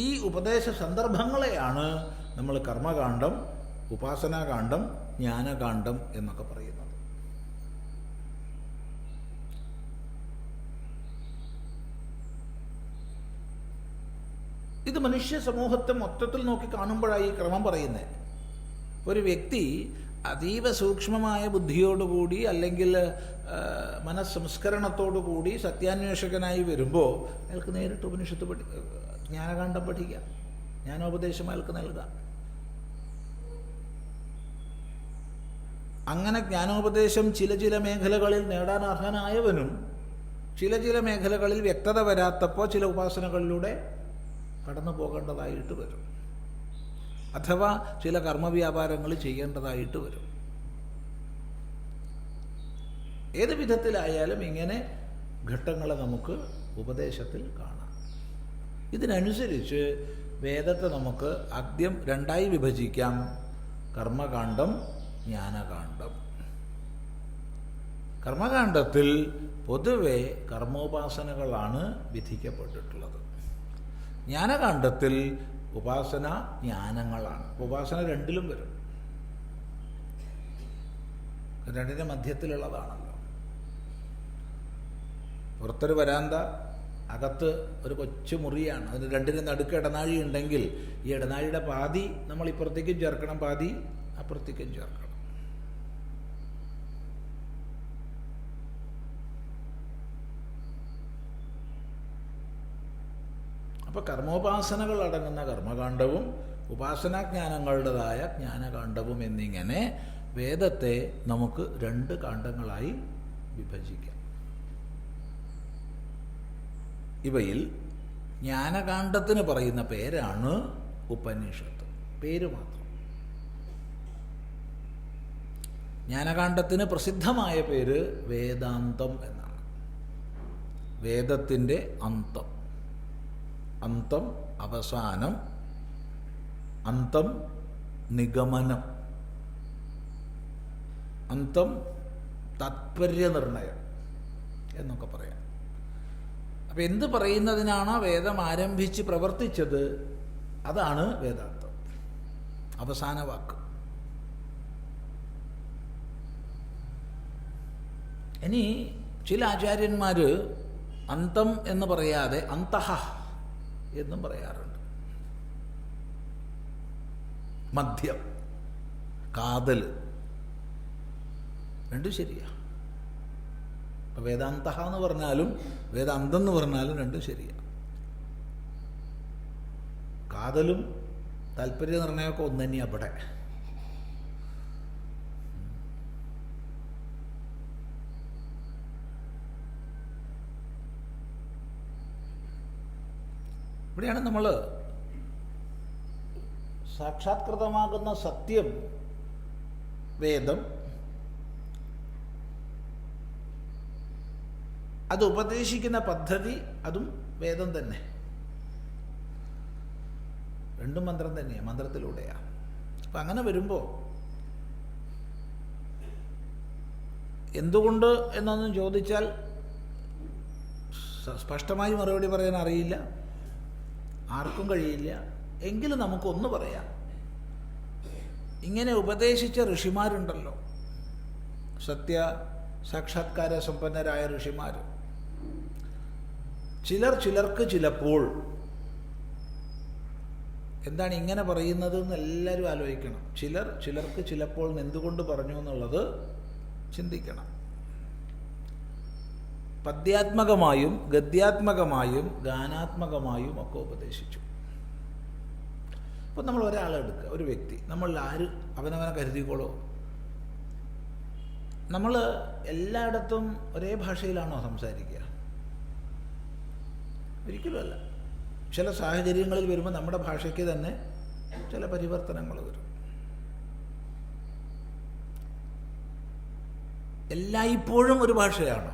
ഈ ഉപദേശ സന്ദർഭങ്ങളെയാണ് നമ്മൾ കർമ്മകാന്ഡം, ഉപാസനാകാന്ഡം, ജ്ഞാനകാന്ഡം എന്നൊക്കെ പറയുന്നത്. ഇത് മനുഷ്യ സമൂഹത്തെ മൊത്തത്തിൽ നോക്കി കാണുമ്പോഴാണ് ഈ ക്രമം പറയുന്നത്. ഒരു വ്യക്തി അതീവ സൂക്ഷ്മമായ ബുദ്ധിയോടുകൂടി അല്ലെങ്കിൽ മനസ്സംസ്കരണത്തോടുകൂടി സത്യാന്വേഷകനായി വരുമ്പോൾ അയാൾക്ക് നേരിട്ട് ഉപനിഷത്ത് ജ്ഞാനകാന്ഡം പഠിക്കാം, ജ്ഞാനോപദേശം അയാൾക്ക് നൽകാം. അങ്ങനെ ജ്ഞാനോപദേശം ചില മേഖലകളിൽ നേടാൻ അർഹനായവനും ചില മേഖലകളിൽ വ്യക്തത വരാത്തപ്പോൾ ചില ഉപാസനകളിലൂടെ കടന്നു പോകേണ്ടതായിട്ട് വരും, അഥവാ ചില കർമ്മവ്യാപാരങ്ങൾ ചെയ്യേണ്ടതായിട്ട് വരും. ഏത് വിധത്തിലായാലും ഇങ്ങനെ ഘട്ടങ്ങളെ നമുക്ക് ഉപദേശത്തിൽ കാണാം. ഇതിനനുസരിച്ച് വേദത്തെ നമുക്ക് ആദ്യം 2ആയി വിഭജിക്കാം: കർമ്മകാന്ഡം, ജ്ഞാനകാന്ഡം. കർമ്മകാന്ഡത്തിൽ പൊതുവെ കർമ്മോപാസനകളാണ് വിധിക്കപ്പെട്ടിട്ടുള്ളത്. ജ്ഞാനകാന്ഡത്തിൽ ഉപാസന ജ്ഞാനങ്ങളാണ്. ഉപാസന രണ്ടിലും വരും, രണ്ടിൻ്റെ മധ്യത്തിലുള്ളതാണല്ലോ. പുറത്തൊരു വരാന്ത, അകത്ത് ഒരു കൊച്ചു മുറിയാണ്. അതിന് രണ്ടിന് നടുക്ക് ഇടനാഴി ഉണ്ടെങ്കിൽ ഈ ഇടനാഴിയുടെ പാതി നമ്മൾ ഇപ്പുറത്തേക്കും ചേർക്കണം, പാതി അപ്പുറത്തേക്കും ചേർക്കണം. അപ്പോൾ കർമ്മോപാസനകൾ അടങ്ങുന്ന കർമ്മകാന്ഡവും ഉപാസനാജ്ഞാനങ്ങളുടേതായ ജ്ഞാനകാന്ഡവും എന്നിങ്ങനെ വേദത്തെ നമുക്ക് 2 കാണ്ഡങ്ങളായി വിഭജിക്കാം. ഇവയിൽ ജ്ഞാനകാന്ഡത്തിന് പറയുന്ന പേരാണ് ഉപനിഷത്ത്, പേര് മാത്രം. ജ്ഞാനകാന്ഡത്തിന് പ്രസിദ്ധമായ പേര് വേദാന്തം എന്നാണ്. വേദത്തിൻ്റെ അന്തം, അന്തം അവസാനം, അന്തം നിഗമനം, അന്തം താത്പര്യനിർണയം എന്നൊക്കെ പറയാം. അപ്പം എന്ത് പറയുന്നതിനാണോ വേദം ആരംഭിച്ച് പ്രവർത്തിച്ചത് അതാണ് വേദാന്തം, അവസാന വാക്ക്. ഇനി ചില ആചാര്യന്മാർ അന്തം എന്ന് പറയാതെ അന്തഃ എന്നും പറയാറുണ്ട്. മധ്യം, കാതൽ, രണ്ടും ശരിയാണ്. ഇപ്പം വേദാന്ത എന്ന് പറഞ്ഞാലും വേദാന്തം എന്ന് പറഞ്ഞാലും രണ്ടും ശരിയാണ്. കാതലും താല്പര്യ നിർണയമൊക്കെ ഒന്ന് തന്നെയാണ് അവിടെ. ഇവിടെയാണ് നമ്മൾ സാക്ഷാത്കൃതമാകുന്ന സത്യം വേദം, അത് ഉപദേശിക്കുന്ന പദ്ധതി അതും വേദം തന്നെ. രണ്ടും മന്ത്രം തന്നെയാണ്, മന്ത്രത്തിലൂടെയാണ്. അപ്പം അങ്ങനെ വരുമ്പോൾ എന്തുകൊണ്ട് എന്നൊന്നും ചോദിച്ചാൽ സ്പഷ്ടമായി മറുപടി പറയാൻ അറിയില്ല, ആർക്കും കഴിയില്ല. എങ്കിലും നമുക്കൊന്ന് പറയാം. ഇങ്ങനെ ഉപദേശിച്ച ഋഷിമാരുണ്ടല്ലോ, സത്യ സാക്ഷാത്കാര സമ്പന്നരായ ഋഷിമാർ, ചിലർക്ക് ചിലപ്പോൾ എന്താണ് ഇങ്ങനെ പറയുന്നത് എന്ന് എല്ലാവരും ആലോചിക്കണം. ചിലർക്ക് ചിലപ്പോൾ എന്തുകൊണ്ട് പറഞ്ഞു എന്നുള്ളത് ചിന്തിക്കണം. പദ്യാത്മകമായും ഗദ്യാത്മകമായും ഗാനാത്മകമായും ഒക്കെ ഉപദേശിച്ചു. ഇപ്പം നമ്മൾ ഒരാളെ എടുക്കുക, ഒരു വ്യക്തി, നമ്മൾ ആര് അവനവനെ കരുതിക്കോളൂ. നമ്മൾ എല്ലായിടത്തും ഒരേ ഭാഷയിലാണോ സംസാരിക്കുക? ഒരിക്കലുമല്ല. ചില സാഹചര്യങ്ങളിൽ വരുമ്പോൾ നമ്മുടെ ഭാഷയ്ക്ക് തന്നെ ചില പരിവർത്തനങ്ങൾ വരും. എല്ലായ്പ്പോഴും ഒരു ഭാഷയാണോ?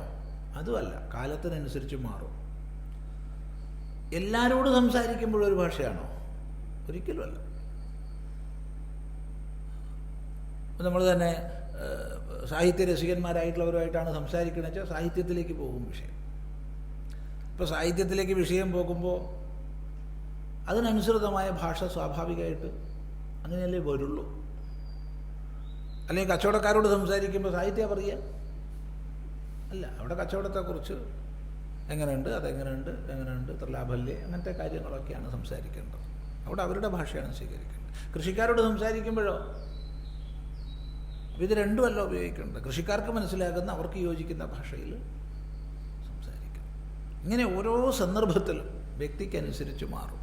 അതുമല്ല, കാലത്തിനനുസരിച്ച് മാറും. എല്ലാവരോടും സംസാരിക്കുമ്പോഴും ഒരു ഭാഷയാണോ? ഒരിക്കലുമല്ല. നമ്മൾ തന്നെ സാഹിത്യ രസികന്മാരായിട്ടുള്ളവരുമായിട്ടാണ് സംസാരിക്കണമെന്ന് വെച്ചാൽ സാഹിത്യത്തിലേക്ക് പോകും വിഷയം. ഇപ്പോൾ സാഹിത്യത്തിലേക്ക് വിഷയം പോകുമ്പോൾ അതിനനുസൃതമായ ഭാഷ സ്വാഭാവികമായിട്ട് അങ്ങനെയല്ലേ വരുള്ളൂ. അല്ലെങ്കിൽ കച്ചവടക്കാരോട് സംസാരിക്കുമ്പോൾ സാഹിത്യം പറയുക അല്ല, അവിടെ കച്ചവടത്തെക്കുറിച്ച് എങ്ങനെയുണ്ട്, അതെങ്ങനെയുണ്ട്, എങ്ങനെയുണ്ട്, ഇത്ര ലാഭമല്ലേ, അങ്ങനത്തെ കാര്യങ്ങളൊക്കെയാണ് സംസാരിക്കേണ്ടത്. അവിടെ അവരുടെ ഭാഷയാണ് സ്വീകരിക്കേണ്ടത്. കൃഷിക്കാരോട് സംസാരിക്കുമ്പോഴോ ഇത് രണ്ടുമല്ല ഉപയോഗിക്കേണ്ടത്. കൃഷിക്കാർക്ക് മനസ്സിലാകുന്ന, അവർക്ക് യോജിക്കുന്ന ഭാഷയിൽ സംസാരിക്കണം. ഇങ്ങനെ ഓരോ സന്ദർഭത്തിലും വ്യക്തിക്കനുസരിച്ച് മാറും.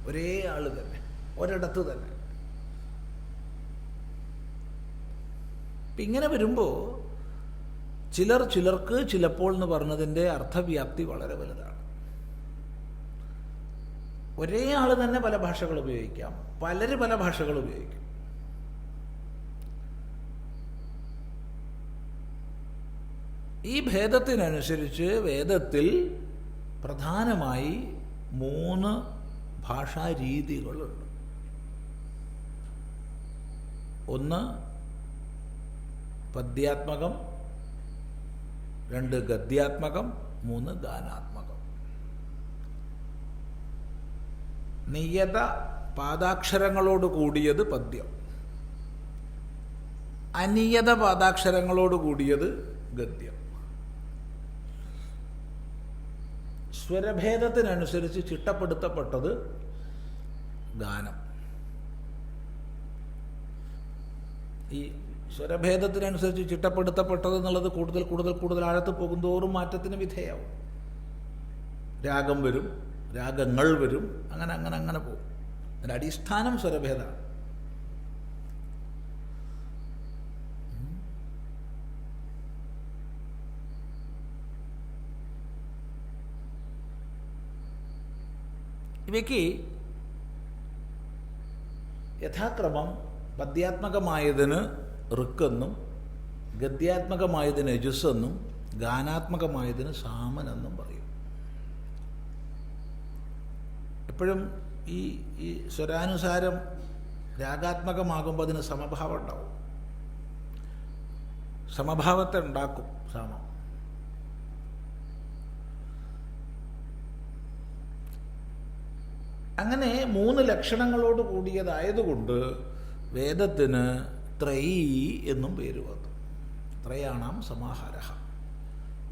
ഒരേ ആൾ തന്നെ, ഒരിടത്ത് തന്നെ. ഇപ്പം ഇങ്ങനെ വരുമ്പോൾ ചിലർക്ക് ചിലപ്പോൾ എന്ന് പറഞ്ഞതിൻ്റെ അർത്ഥവ്യാപ്തി വളരെ വലുതാണ്. ഒരേ ആൾ തന്നെ പല ഭാഷകൾ ഉപയോഗിക്കാം, പല ഭാഷകൾ ഉപയോഗിക്കും. ഈ ഭേദത്തിനനുസരിച്ച് വേദത്തിൽ പ്രധാനമായി 3 ഭാഷാരീതികളുണ്ട്. 1 പദ്യാത്മകം, 2 ഗദ്യാത്മകം, 3 ഗാനാത്മകം. നിയത പാദാക്ഷരങ്ങളോട് കൂടിയത് പദ്യം, അനിയത പാദാക്ഷരങ്ങളോട് കൂടിയത് ഗദ്യം. സ്വരഭേദത്തിനനുസരിച്ച് ചിട്ടപ്പെടുത്തപ്പെട്ടത് ഗാനം. ഈ സ്വരഭേദത്തിനനുസരിച്ച് ചിട്ടപ്പെടുത്തപ്പെട്ടത് എന്നുള്ളത് കൂടുതൽ ആഴത്ത് പോകുന്തോറും മാറ്റത്തിന് വിധേയമാവും. രാഗം വരും, രാഗങ്ങൾ വരും, അങ്ങനെ പോകും. അതിൻ്റെ അടിസ്ഥാനം സ്വരഭേദമാണ്. ഇവയ്ക്ക് യഥാക്രമം പദ്യാത്മകമായതിന് ഋക്കെന്നും ഗദ്യാത്മകമായതിന് യജുസ്സെന്നും ഗാനാത്മകമായതിന് സാമനെന്നും പറയും. എപ്പോഴും ഈ സ്വരാനുസാരം രാഗാത്മകമാകുമ്പോൾ അതിന് സമഭാവം ഉണ്ടാവും. സമഭാവത്തെ ഉണ്ടാക്കും സാമം. അങ്ങനെ 3 ലക്ഷണങ്ങളോട് കൂടിയതായതുകൊണ്ട് വേദത്തിന് ത്രയീ എന്നും പേര് വന്നു. ത്രയാണാം സമാഹാര,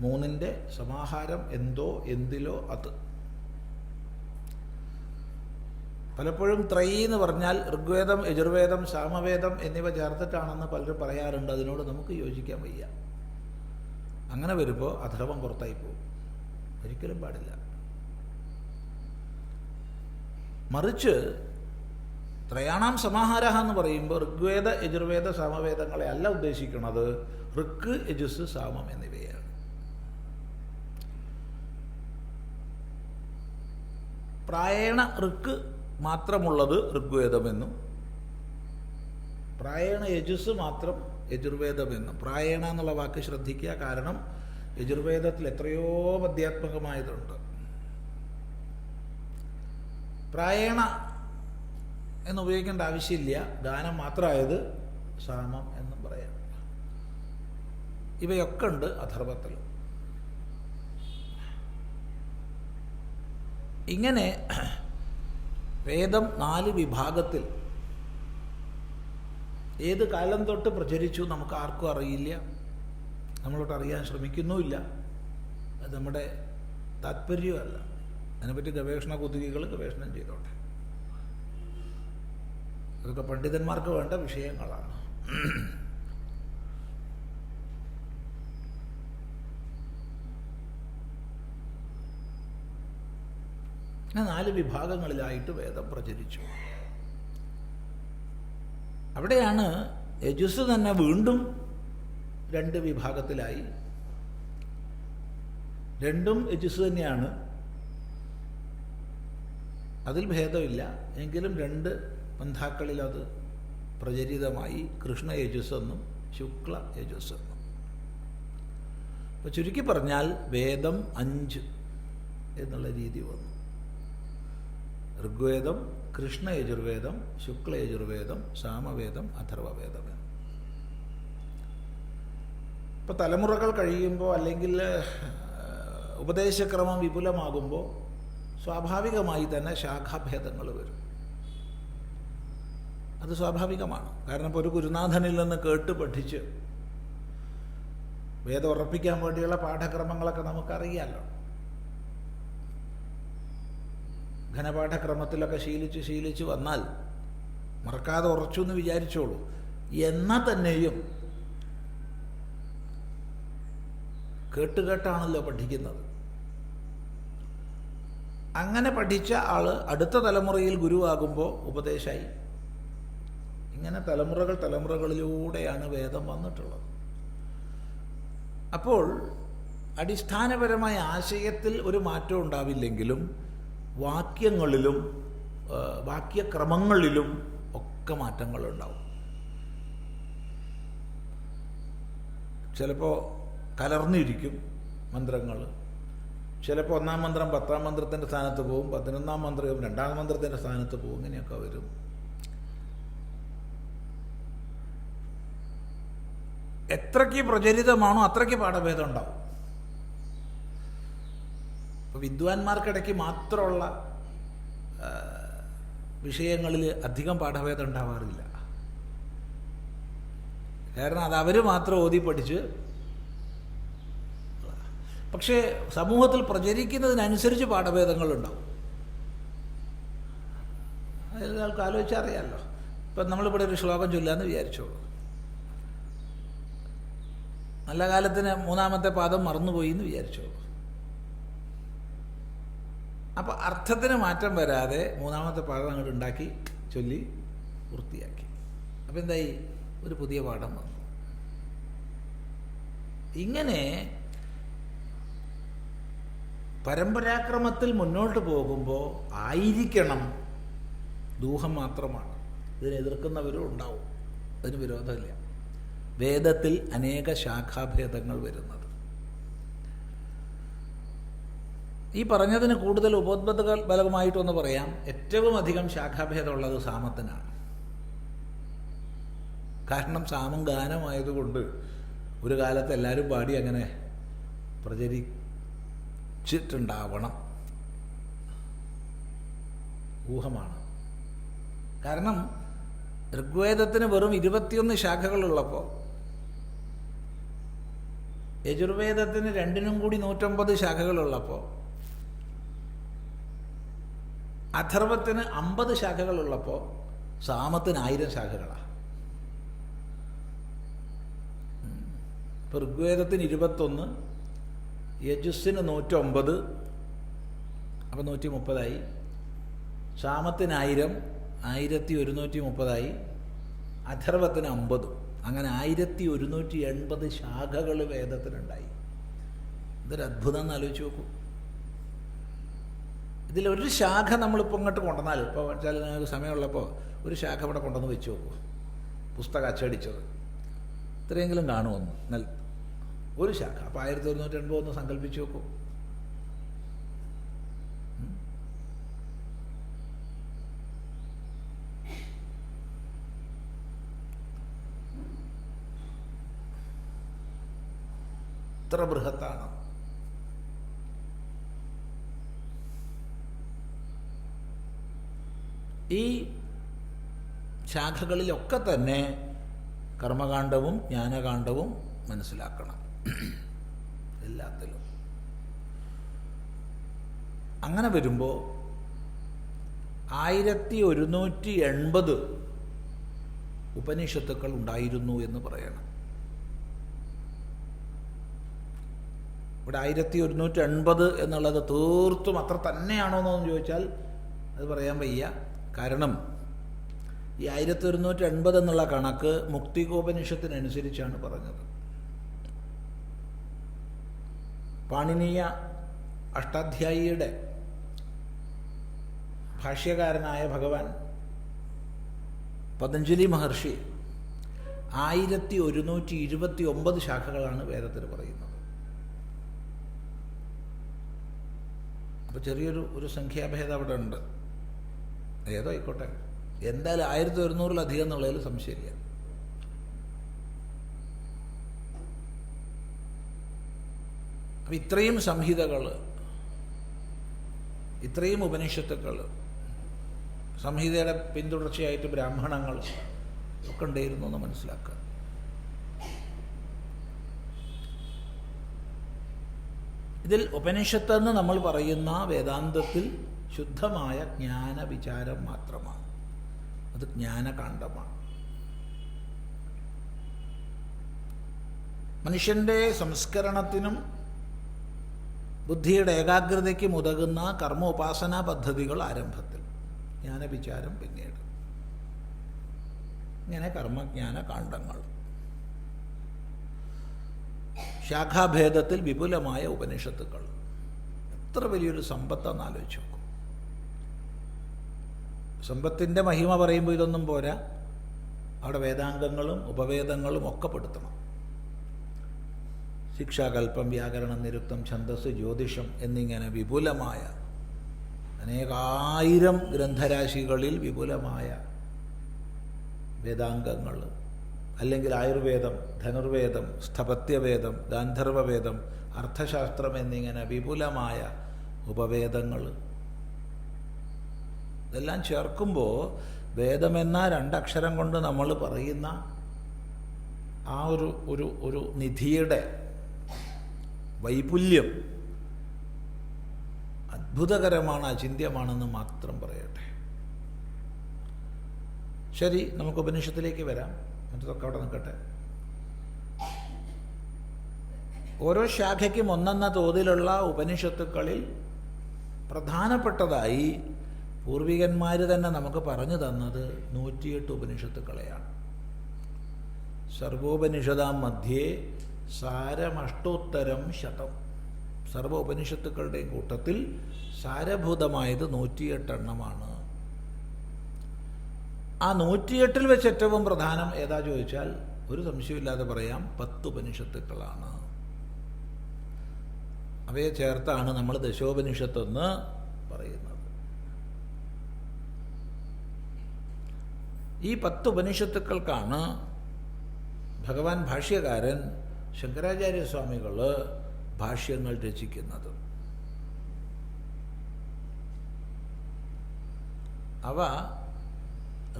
3ന്റെ സമാഹാരം എന്തോ എന്തിലോ അത്. പലപ്പോഴും ത്രയീ എന്ന് പറഞ്ഞാൽ ഋഗ്വേദം, യജുർവേദം, സാമവേദം എന്നിവ ചേർത്തിട്ടാണെന്ന് പലരും പറയാറുണ്ട്. അതിനോട് നമുക്ക് യോജിക്കാൻ വയ്യ. അങ്ങനെ വരുമ്പോൾ അധർവം പുറത്തായി പോകും. ഒരിക്കലും പാടില്ല. മറിച്ച് ത്രയാണാം സമാഹാരഃ എന്ന് പറയുമ്പോൾ ഋഗ്വേദ, യജുർവേദ, സാമവേദങ്ങളെ അല്ല ഉദ്ദേശിക്കുന്നത്. ഋക്ക്, യജുസ്, സാമം എന്നിവയാണ്. പ്രായേണ ഋക്ക് മാത്രമുള്ളത് ഋഗ്വേദമെന്നും പ്രായേണ യജുസ് മാത്രം യജുർവേദമെന്നും. പ്രായേണ എന്നുള്ള വാക്ക് ശ്രദ്ധിക്കുക. കാരണം യജുർവേദത്തിൽ എത്രയോ പദ്യാത്മകമായതുണ്ട്. പ്രായേണ എന്ന് ഉപയോഗിക്കേണ്ട ആവശ്യമില്ല. ഗാനം മാത്രമായത് സാമം എന്നും പറയാം. ഇവയൊക്കെ ഉണ്ട് അഥർവത്തിൽ. ഇങ്ങനെ വേദം 4 വിഭാഗത്തിൽ ഏത് കാലം തൊട്ട് പ്രചരിച്ചു നമുക്ക് ആർക്കും അറിയില്ല. നമ്മളോട്ട് അറിയാൻ ശ്രമിക്കുന്നുമില്ല. അത് നമ്മുടെ താല്പര്യമല്ല. അതിനെപ്പറ്റി ഗവേഷണ കുതുകികൾ ഗവേഷണം ചെയ്തോട്ടെ. അതൊക്കെ പണ്ഡിതന്മാർക്ക് വേണ്ട വിഷയങ്ങളാണ്. അങ്ങനെ 4 വിഭാഗങ്ങളിലായിട്ട് വേദം പ്രചരിച്ചു. അവിടെയാണ് യജുസ് തന്നെ വീണ്ടും 2 വിഭാഗത്തിലായി. രണ്ടും യജുസ് തന്നെയാണ്, അതിൽ ഭേദമില്ല. എങ്കിലും 2 പന്ഥാക്കളിൽ അത് പ്രചരിതമായി. കൃഷ്ണ യജുസ് എന്നും ശുക്ല യജുസ് എന്നും. അപ്പോൾ ചുരുക്കി പറഞ്ഞാൽ വേദം 5 എന്നുള്ള രീതി വന്നു. ഋഗ്വേദം, കൃഷ്ണ യജുർവേദം, ശുക്ല യജുർവേദം, സാമവേദം, അഥർവവേദം. ഇപ്പോൾ തലമുറകൾ കഴിയുമ്പോൾ അല്ലെങ്കിൽ ഉപദേശക്രമം വിപുലമാകുമ്പോൾ സ്വാഭാവികമായി തന്നെ ശാഖാഭേദങ്ങൾ വരും. അത് സ്വാഭാവികമാണ്. കാരണം ഇപ്പോൾ ഒരു ഗുരുനാഥനിൽ നിന്ന് കേട്ട് പഠിച്ച് വേദം ഉറപ്പിക്കാൻ വേണ്ടിയുള്ള പാഠക്രമങ്ങളൊക്കെ നമുക്കറിയാമല്ലോ. ഘനപാഠക്രമത്തിലൊക്കെ ശീലിച്ച് വന്നാൽ മറക്കാതെ ഉറച്ചു എന്ന് വിചാരിച്ചോളൂ. എന്നാൽ തന്നെയും കേട്ടാണല്ലോ പഠിക്കുന്നത്. അങ്ങനെ പഠിച്ച ആൾ അടുത്ത തലമുറയിൽ ഗുരുവാകുമ്പോൾ ഉപദേശമായി. ഇങ്ങനെ തലമുറകളിലൂടെയാണ് വേദം വന്നിട്ടുള്ളത്. അപ്പോൾ അടിസ്ഥാനപരമായ ആശയത്തിൽ ഒരു മാറ്റം ഉണ്ടാവില്ലെങ്കിലും വാക്യങ്ങളിലും വാക്യക്രമങ്ങളിലും ഒക്കെ മാറ്റങ്ങളുണ്ടാവും. ചിലപ്പോൾ കലർന്നിരിക്കും മന്ത്രങ്ങൾ. ചിലപ്പോൾ 1-ാം മന്ത്രം 10-ാം മന്ത്രത്തിൻ്റെ സ്ഥാനത്ത് പോകും, 11-ാം മന്ത്രം 2-ാം മന്ത്രത്തിൻ്റെ സ്ഥാനത്ത് പോകും. ഇങ്ങനെയൊക്കെ വരും. എത്രയ്ക്ക് പ്രചരിതമാണോ അത്രയ്ക്ക് പാഠഭേദം ഉണ്ടാവും. ഇപ്പോൾ വിദ്വാൻമാർക്കിടയ്ക്ക് മാത്രമുള്ള വിഷയങ്ങളിൽ അധികം പാഠഭേദം ഉണ്ടാവാറില്ല. കാരണം അത് അവർ മാത്രം ഓതി പഠിച്ച്. പക്ഷേ സമൂഹത്തിൽ പ്രചരിക്കുന്നതിനനുസരിച്ച് പാഠഭേദങ്ങളുണ്ടാവും. അതൊരാൾക്ക് ആലോചിച്ചാൽ അറിയാമല്ലോ. ഇപ്പം നമ്മളിവിടെ ഒരു ശ്ലോകം ചൊല്ലാന്ന് വിചാരിച്ചോളൂ. നല്ല കാലത്തിന് 3-ാമത്തെ പാദം മറന്നുപോയി എന്ന് വിചാരിച്ചോളൂ. അപ്പോൾ അർത്ഥത്തിന് മാറ്റം വരാതെ 3-ാമത്തെ പാദം അങ്ങോട്ട് ഉണ്ടാക്കി ചൊല്ലി പൂർത്തിയാക്കി. അപ്പോൾ എന്തായി? ഒരു പുതിയ പാഠം വന്നു. ഇങ്ങനെ പരമ്പരാക്രമത്തിൽ മുന്നോട്ട് പോകുമ്പോൾ ആയിരിക്കണം. ദൂഹം മാത്രമാണ്. ഇതിനെ എതിർക്കുന്നവരും ഉണ്ടാവും. അതിന് വിരോധമില്ല. വേദത്തിൽ അനേക ശാഖാഭേദങ്ങൾ വരുന്നത്. ഈ പറഞ്ഞതിന് കൂടുതൽ ഉപോദ്ബലകമായിട്ടൊന്ന് പറയാം. ഏറ്റവും അധികം ശാഖാഭേദമുള്ളത് സാമത്തിനാണ്. കാരണം സാമം ഗാനമായതുകൊണ്ട് ഒരു കാലത്ത് എല്ലാവരും പാടി അങ്ങനെ പ്രചരിച്ചിട്ടുണ്ടാവണം. ഊഹമാണ്. കാരണം ഋഗ്വേദത്തിന് വെറും 21 ശാഖകളുള്ളപ്പോൾ യജുർവേദത്തിന് 2-നും കൂടി 150 ശാഖകളുള്ളപ്പോൾ അഥർവത്തിന് 50 ശാഖകളുള്ളപ്പോൾ സാമത്തിന് 1000 ശാഖകളാണ്. ഇപ്പോൾ ഋഗ്വേദത്തിന് 21, യജുസ്സിന് 109, അപ്പോൾ 130 സാമത്തിന് 1000, 1130 അഥർവത്തിന് 50. അങ്ങനെ 1180 ശാഖകൾ വേദത്തിനുണ്ടായി. ഇതൊരു അത്ഭുതം എന്ന് ആലോചിച്ച് നോക്കൂ. ഇതിലൊരു ശാഖ നമ്മളിപ്പോൾ ഇങ്ങോട്ട് കൊണ്ടുവന്നാൽ, ഇപ്പോൾ വെച്ചാൽ നിങ്ങൾക്ക് സമയമുള്ളപ്പോൾ ഒരു ശാഖ ഇവിടെ കൊണ്ടുവന്ന് വെച്ച് നോക്കൂ. പുസ്തകം അച്ചടിച്ചത് ഇത്രയെങ്കിലും കാണുമെന്ന് ഒരു ശാഖ. അപ്പോൾ 1180 ഒന്ന് സങ്കല്പിച്ച് നോക്കൂ. ഇത്ര ബൃഹത്താണ്. ഈ ശാഖകളിലൊക്കെ തന്നെ കർമ്മകാണ്ഡവും ജ്ഞാനകാണ്ഡവും മനസ്സിലാക്കണം. എല്ലാത്തിലും അങ്ങനെ വരുമ്പോൾ 1180 ഉപനിഷത്തുക്കൾ ഉണ്ടായിരുന്നു എന്ന് പറയണം. ഇവിടെ 1180 എന്നുള്ളത് തീർത്തും അത്ര തന്നെയാണോ എന്നൊന്ന് ചോദിച്ചാൽ അത് പറയാൻ വയ്യ. കാരണം ഈ 1180 എന്നുള്ള കണക്ക് മുക്തികോപനിഷത്തിനനുസരിച്ചാണ് പറഞ്ഞത്. പാണിനീയ അഷ്ടാധ്യായിയുടെ ഭാഷ്യകാരനായ ഭഗവാൻ പതഞ്ജലി മഹർഷി 1129 ശാഖകളാണ് വേദത്തിൽ പറയുന്നത്. അപ്പോൾ ചെറിയൊരു സംഖ്യാഭേദം അവിടെ ഉണ്ട്. ഏതോ ആയിക്കോട്ടെ, എന്തായാലും 1100-ലധികം എന്നുള്ളതിൽ സംശയമില്ല. അപ്പം ഇത്രയും സംഹിതകൾ, ഇത്രയും ഉപനിഷത്തുക്കൾ, സംഹിതയുടെ പിന്തുടർച്ചയായിട്ട് ബ്രാഹ്മണങ്ങൾ ഒക്കെ ഉണ്ടായിരുന്നു എന്ന് മനസ്സിലാക്കുക. ഇതിൽ ഉപനിഷത്തെന്ന് നമ്മൾ പറയുന്ന വേദാന്തത്തിൽ ശുദ്ധമായ ജ്ഞാന വിചാരം മാത്രമാണ്. അത് ജ്ഞാനകാണ്ഡമാണ്. മനുഷ്യൻ്റെ സംസ്കരണത്തിനും ബുദ്ധിയുടെ ഏകാഗ്രതയ്ക്കും ഉതകുന്ന കർമ്മോപാസനാ പദ്ധതികൾ ആരംഭത്തിൽ, ജ്ഞാനവിചാരം പിന്നീട്. ഇങ്ങനെ കർമ്മജ്ഞാന കാണ്ഡങ്ങൾ. ശാഖാഭേദത്തിൽ വിപുലമായ ഉപനിഷത്തുക്കൾ. എത്ര വലിയൊരു സമ്പത്താണെന്ന് ആലോചിച്ച് നോക്കും. സമ്പത്തിൻ്റെ മഹിമ പറയുമ്പോൾ ഇതൊന്നും പോരാ, അവിടെ വേദാംഗങ്ങളും ഉപവേദങ്ങളും ഒക്കെ പെടുത്തണം. ശിക്ഷാകൽപ്പം, വ്യാകരണം, നിരുക്തം, ഛന്ദസ്, ജ്യോതിഷം എന്നിങ്ങനെ വിപുലമായ അനേകായിരം ഗ്രന്ഥരാശികളിൽ വിപുലമായ വേദാംഗങ്ങൾ, അല്ലെങ്കിൽ ആയുർവേദം, ധനുർവേദം, സ്ഥപത്യവേദം, ഗാന്ധർവവേദം, അർത്ഥശാസ്ത്രം എന്നിങ്ങനെ വിപുലമായ ഉപവേദങ്ങൾ. ഇതെല്ലാം ചേർക്കുമ്പോൾ വേദമെന്ന 2 അക്ഷരം കൊണ്ട് നമ്മൾ പറയുന്ന ആ ഒരു നിധിയുടെ വൈപുല്യം അത്ഭുതകരമാണ്, അചിന്ത്യമാണെന്ന് മാത്രം പറയട്ടെ. ശരി, നമുക്ക് ഉപനിഷത്തിലേക്ക് വരാം. മറ്റതൊക്കെ അവിടെ നിൽക്കട്ടെ. ഓരോ ശാഖയ്ക്കും ഒന്നെന്ന തോതിലുള്ള ഉപനിഷത്തുക്കളിൽ പ്രധാനപ്പെട്ടതായി പൂർവികന്മാർ തന്നെ നമുക്ക് പറഞ്ഞു തന്നത് 108 ഉപനിഷത്തുക്കളെയാണ്. സർവോപനിഷദാം മധ്യേ സാരമഷ്ടോത്തരം ശതം. സർവ ഉപനിഷത്തുക്കളുടെയും കൂട്ടത്തിൽ സാരഭൂതമായത് 108 എണ്ണമാണ്. ആ 108-ൽ വെച്ച് ഏറ്റവും പ്രധാനം ഏതാ ചോദിച്ചാൽ ഒരു സംശയമില്ലാതെ പറയാം, 10 ഉപനിഷത്തുക്കളാണ്. അവയെ ചേർത്താണ് നമ്മൾ ദശോപനിഷത്തെന്ന് പറയുന്നത്. ഈ 10 ഉപനിഷത്തുക്കൾക്കാണ് ഭഗവാൻ ഭാഷ്യകാരൻ ശങ്കരാചാര്യസ്വാമികൾ ഭാഷ്യങ്ങൾ രചിക്കുന്നത്. അവ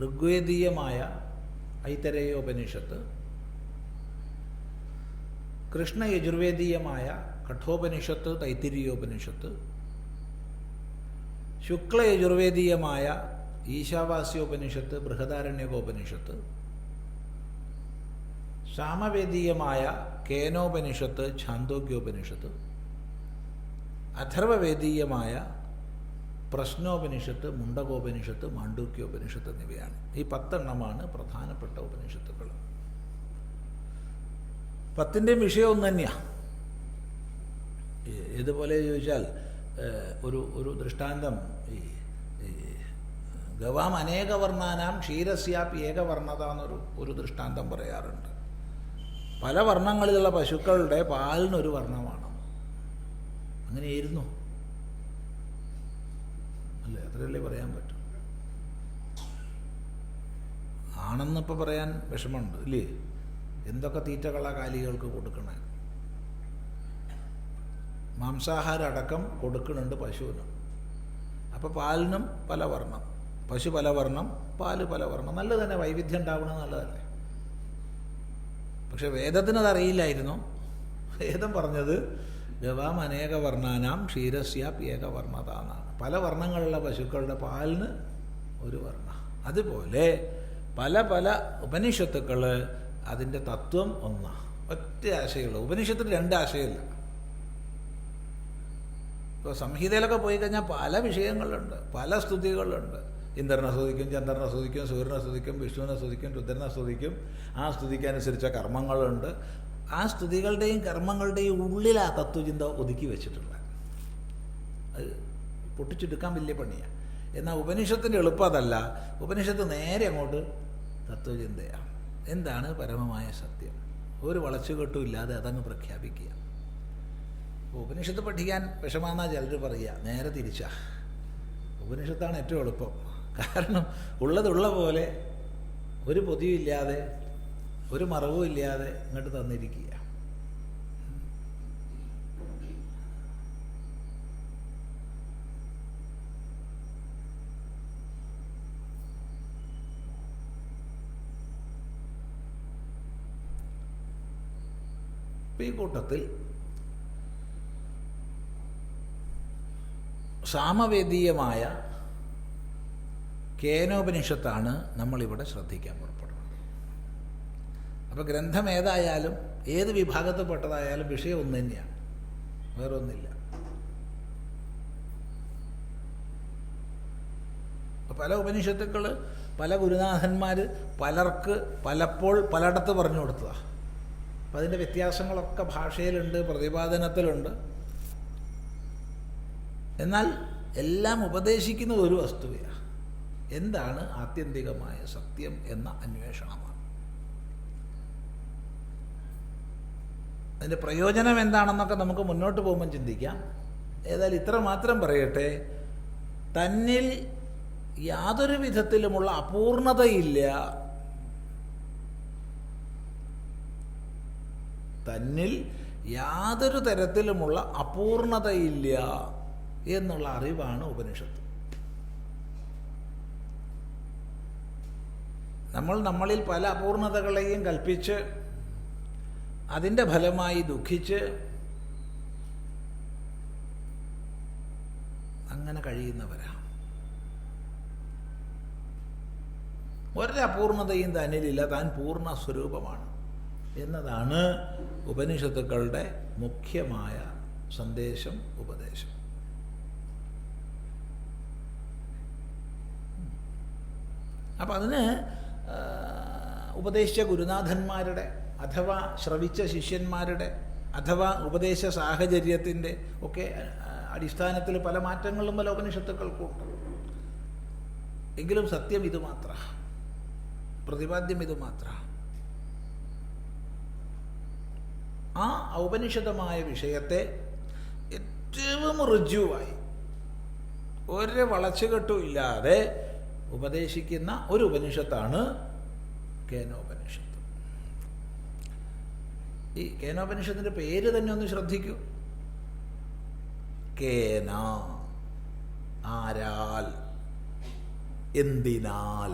ഋഗ്വേദീയമായ ഐതരേയോപനിഷത്ത്, കൃഷ്ണയജുർവേദീയമായ കഠോപനിഷത്ത്, തൈത്തിരീയോപനിഷത്ത്, ശുക്ലയജുർവേദീയമായ ഈശാവാസ്യോപനിഷത്ത്, ബൃഹദാരണ്യകോപനിഷത്ത്, സാമവേദീയമായ കേനോപനിഷത്ത്, ഛാന്തോഗ്യോപനിഷത്ത്, അഥർവവേദീയമായ പ്രശ്നോപനിഷത്ത്, മുണ്ടകോപനിഷത്ത്, മാണ്ഡൂക്യോപനിഷത്ത് എന്നിവയാണ്. ഈ 10 പ്രധാനപ്പെട്ട ഉപനിഷത്തുക്കൾ. 10ൻ്റെയും വിഷയം ഒന്ന് തന്നെയാണ്. ഇതുപോലെ ചോദിച്ചാൽ ഒരു ദൃഷ്ടാന്തം, ഈ ഗവാം അനേകവർണ്ണാനാം ക്ഷീരസ്യാപി ഏകവർണ്ണത എന്നൊരു ദൃഷ്ടാന്തം പറയാറുണ്ട്. പല വർണ്ണങ്ങളിലുള്ള പശുക്കളുടെ പാലിനൊരു വർണ്ണമാണ്. അങ്ങനെയായിരുന്നു അല്ലേ? അത്രയല്ലേ പറയാൻ പറ്റും. ആണെന്നിപ്പോൾ പറയാൻ വിഷമമുണ്ട് ഇല്ലേ? എന്തൊക്കെ തീറ്റകളാ കാലികൾക്ക് കൊടുക്കണേ. മാംസാഹാരം അടക്കം കൊടുക്കുന്നുണ്ട് പശുവിന്. അപ്പോൾ പാലിനും പല വർണ്ണം, പശു പല വർണ്ണം, പാല് പല വർണ്ണം. നല്ലത് തന്നെ, വൈവിധ്യം ഉണ്ടാവണം, നല്ലതല്ലേ. പക്ഷെ വേദത്തിനതറിയില്ലായിരുന്നു. വേദം പറഞ്ഞത് ഗവാം അനേക വർണ്ണാനാം ക്ഷീരസ്യാപി ഏകവർണ്ണത എന്നാണ്. പല വർണ്ണങ്ങളുള്ള പശുക്കളുടെ പാലിന് ഒരു വർണ്ണ. അതുപോലെ പല പല ഉപനിഷത്തുക്കൾ അതിൻ്റെ തത്വം ഒന്നാണ്, ഒറ്റ ആശയമുള്ള. ഉപനിഷത്തിന് 2 ആശയമില്ല. ഇപ്പോൾ സംഹിതയിലൊക്കെ പോയി കഴിഞ്ഞാൽ പല വിഷയങ്ങളുണ്ട്, പല സ്തുതികളുണ്ട്. ഇന്ദ്രനെ സ്തുതിക്കും, ചന്ദ്രനെ സ്തുതിക്കും, സൂര്യനെ സ്തുതിക്കും, വിഷ്ണുവിനെ സ്തുതിക്കും, രുദ്രനെ സ്തുതിക്കും. ആ സ്തുതിക്കനുസരിച്ച കർമ്മങ്ങളുണ്ട്. ആ സ്തുതികളുടെയും കർമ്മങ്ങളുടെയും ഉള്ളിൽ ആ തത്വചിന്ത ഒതുക്കി വെച്ചിട്ടുള്ള, അത് പൊട്ടിച്ചെടുക്കാൻ വലിയ പണിയാണ്. എന്നാൽ ഉപനിഷത്തിൻ്റെ എളുപ്പം അതല്ല. ഉപനിഷത്ത് നേരെ അങ്ങോട്ട് തത്വചിന്തയാണ്. എന്താണ് പരമമായ സത്യം? ഒരു വളച്ചുകെട്ടും ഇല്ലാതെ അതങ്ങ് പ്രഖ്യാപിക്കുക. ഉപനിഷത്ത് പഠിക്കാൻ വിഷമാണെന്നാണ് ചിലർ പറയുക. നേരെ തിരിച്ചാ. ഉപനിഷത്താണ് ഏറ്റവും എളുപ്പം. കാരണം ഉള്ളതുള്ള പോലെ, ഒരു പൊതിയില്ലാതെ, ഒരു മറവും ഇല്ലാതെ ഇങ്ങോട്ട് തന്നിരിക്കുക. ഈ കൂട്ടത്തിൽ സാമവേദീയമായ കേനോപനിഷത്താണ് നമ്മളിവിടെ ശ്രദ്ധിക്കാൻ പുറപ്പെടുന്നത്. അപ്പോൾ ഗ്രന്ഥം ഏതായാലും, ഏത് വിഭാഗത്തിൽപ്പെട്ടതായാലും വിഷയം ഒന്ന് തന്നെയാണ്, വേറൊന്നില്ല. പല ഉപനിഷത്തുക്കൾ പല ഗുരുനാഥന്മാർ പലർക്ക് പലപ്പോൾ പലയിടത്ത് പറഞ്ഞു കൊടുത്തതാണ്. അപ്പം അതിൻ്റെ വ്യത്യാസങ്ങളൊക്കെ ഭാഷയിലുണ്ട്, പ്രതിപാദനത്തിലുണ്ട്. എന്നാൽ എല്ലാം ഉപദേശിക്കുന്നത് ഒരു വസ്തുവയാണ്. എന്താണ് ആത്യന്തികമായ സത്യം എന്ന അന്വേഷണമാണ്. അതിൻ്റെ പ്രയോജനം എന്താണെന്നൊക്കെ നമുക്ക് മുന്നോട്ട് പോകുമ്പം ചിന്തിക്കാം. ഏതായാലും ഇത്ര മാത്രം പറയട്ടെ, തന്നിൽ യാതൊരു വിധത്തിലുമുള്ള അപൂർണതയില്ല, തന്നിൽ യാതൊരു തരത്തിലുമുള്ള അപൂർണതയില്ല എന്നുള്ള അറിവാണ് ഉപനിഷത്ത്. നമ്മൾ നമ്മളിൽ പല അപൂർണതകളെയും കൽപ്പിച്ച് അതിൻ്റെ ഫലമായി ദുഃഖിച്ച് അങ്ങനെ കഴിയുന്നവരാണ്. ഒരപൂർണതയും തന്നിലില്ല, താൻ പൂർണ്ണ സ്വരൂപമാണ് എന്നതാണ് ഉപനിഷത്തുക്കളുടെ മുഖ്യമായ സന്ദേശം, ഉപദേശം. അപ്പം അതിന് ഉപദേശിച്ച ഗുരുനാഥന്മാരുടെ അഥവാ ശ്രവിച്ച ശിഷ്യന്മാരുടെ അഥവാ ഉപദേശ സാഹചര്യത്തിൻ്റെ ഒക്കെ അടിസ്ഥാനത്തിൽ പല മാറ്റങ്ങളും പല ഉപനിഷത്തുക്കൾക്കുണ്ട്. എങ്കിലും സത്യം ഇത് മാത്ര, പ്രതിപാദ്യം ഇത് മാത്ര. ആ ഔപനിഷദമായ വിഷയത്തെ ഏറ്റവും ഋജുവായി, ഒരു വളച്ചുകെട്ടും ഇല്ലാതെ ഉപദേശിക്കുന്ന ഒരു ഉപനിഷത്താണ് കേനോപനിഷത്ത്. ഈ കേനോപനിഷത്തിൻ്റെ പേര് തന്നെ ഒന്ന് ശ്രദ്ധിക്കൂ. കേന, ആരാൽ, എന്തിനാൽ.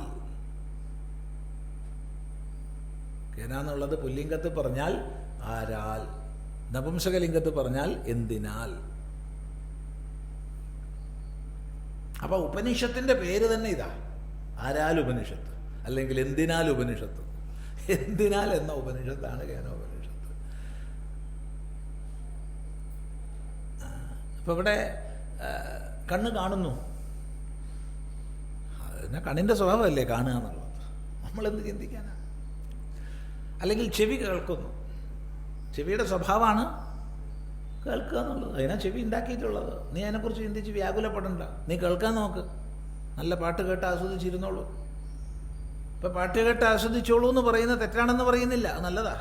കേന എന്നുള്ളത് പുല്ലിംഗത്തിൽ പറഞ്ഞാൽ ആരാൽ, നപുംസകലിംഗത്തിൽ പറഞ്ഞാൽ എന്തിനാൽ. അപ്പോൾ ഉപനിഷത്തിൻ്റെ പേര് തന്നെ ഇതാ, ആരാൽ ഉപനിഷത്ത്, അല്ലെങ്കിൽ എന്തിനാൽ ഉപനിഷത്ത്. എന്തിനാൽ എന്ന ഉപനിഷത്താണ് കേനോപനിഷത്ത്. അപ്പോൾ ഇവിടെ കണ്ണ് കാണുന്നു, അതിനെ കണ്ണിൻ്റെ സ്വഭാവമല്ലേ കാണുക എന്നുള്ളത്, നമ്മളെന്ത് ചിന്തിക്കാനാണ്? അല്ലെങ്കിൽ ചെവി കേൾക്കുന്നു, ചെവിയുടെ സ്വഭാവമാണ് കേൾക്കുക എന്നുള്ളത്, അതിനാ ചെവി ഉണ്ടാക്കിയിട്ടുള്ളത്. നീ അതിനെക്കുറിച്ച് ചിന്തിച്ച് വ്യാകുലപ്പെടണ്ട, നീ കേൾക്കാൻ നോക്ക്, നല്ല പാട്ട് കേട്ട് ആസ്വദിച്ചിരുന്നോളൂ. ഇപ്പം പാട്ട് കേട്ട് ആസ്വദിച്ചോളൂ എന്ന് പറയുന്നത് തെറ്റാണെന്ന് പറയുന്നില്ല, അത് നല്ലതാ.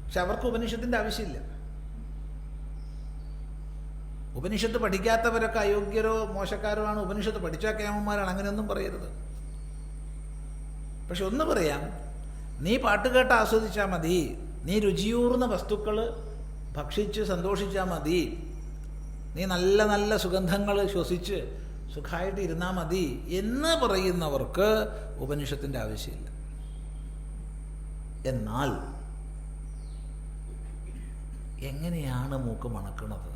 പക്ഷെ അവർക്ക് ഉപനിഷത്തിൻ്റെ ആവശ്യമില്ല. ഉപനിഷത്ത് പഠിക്കാത്തവരൊക്കെ അയോഗ്യരോ മോശക്കാരോ ആണ്, ഉപനിഷത്ത് പഠിച്ച കേമന്മാരാണ്, അങ്ങനെയൊന്നും പറയരുത്. പക്ഷെ ഒന്ന് പറയാം, നീ പാട്ട് കേട്ട് ആസ്വദിച്ചാൽ മതി, നീ രുചിയൂർന്ന വസ്തുക്കൾ ഭക്ഷിച്ച് സന്തോഷിച്ചാൽ മതി, നീ നല്ല നല്ല സുഗന്ധങ്ങൾ ശ്വസിച്ച് സുഖമായിട്ട് ഇരുന്നാൽ മതി എന്ന് പറയുന്നവർക്ക് ഉപനിഷത്തിൻ്റെ ആവശ്യമില്ല. എന്നാൽ എങ്ങനെയാണ് മൂക്ക് മണക്കുന്നത്?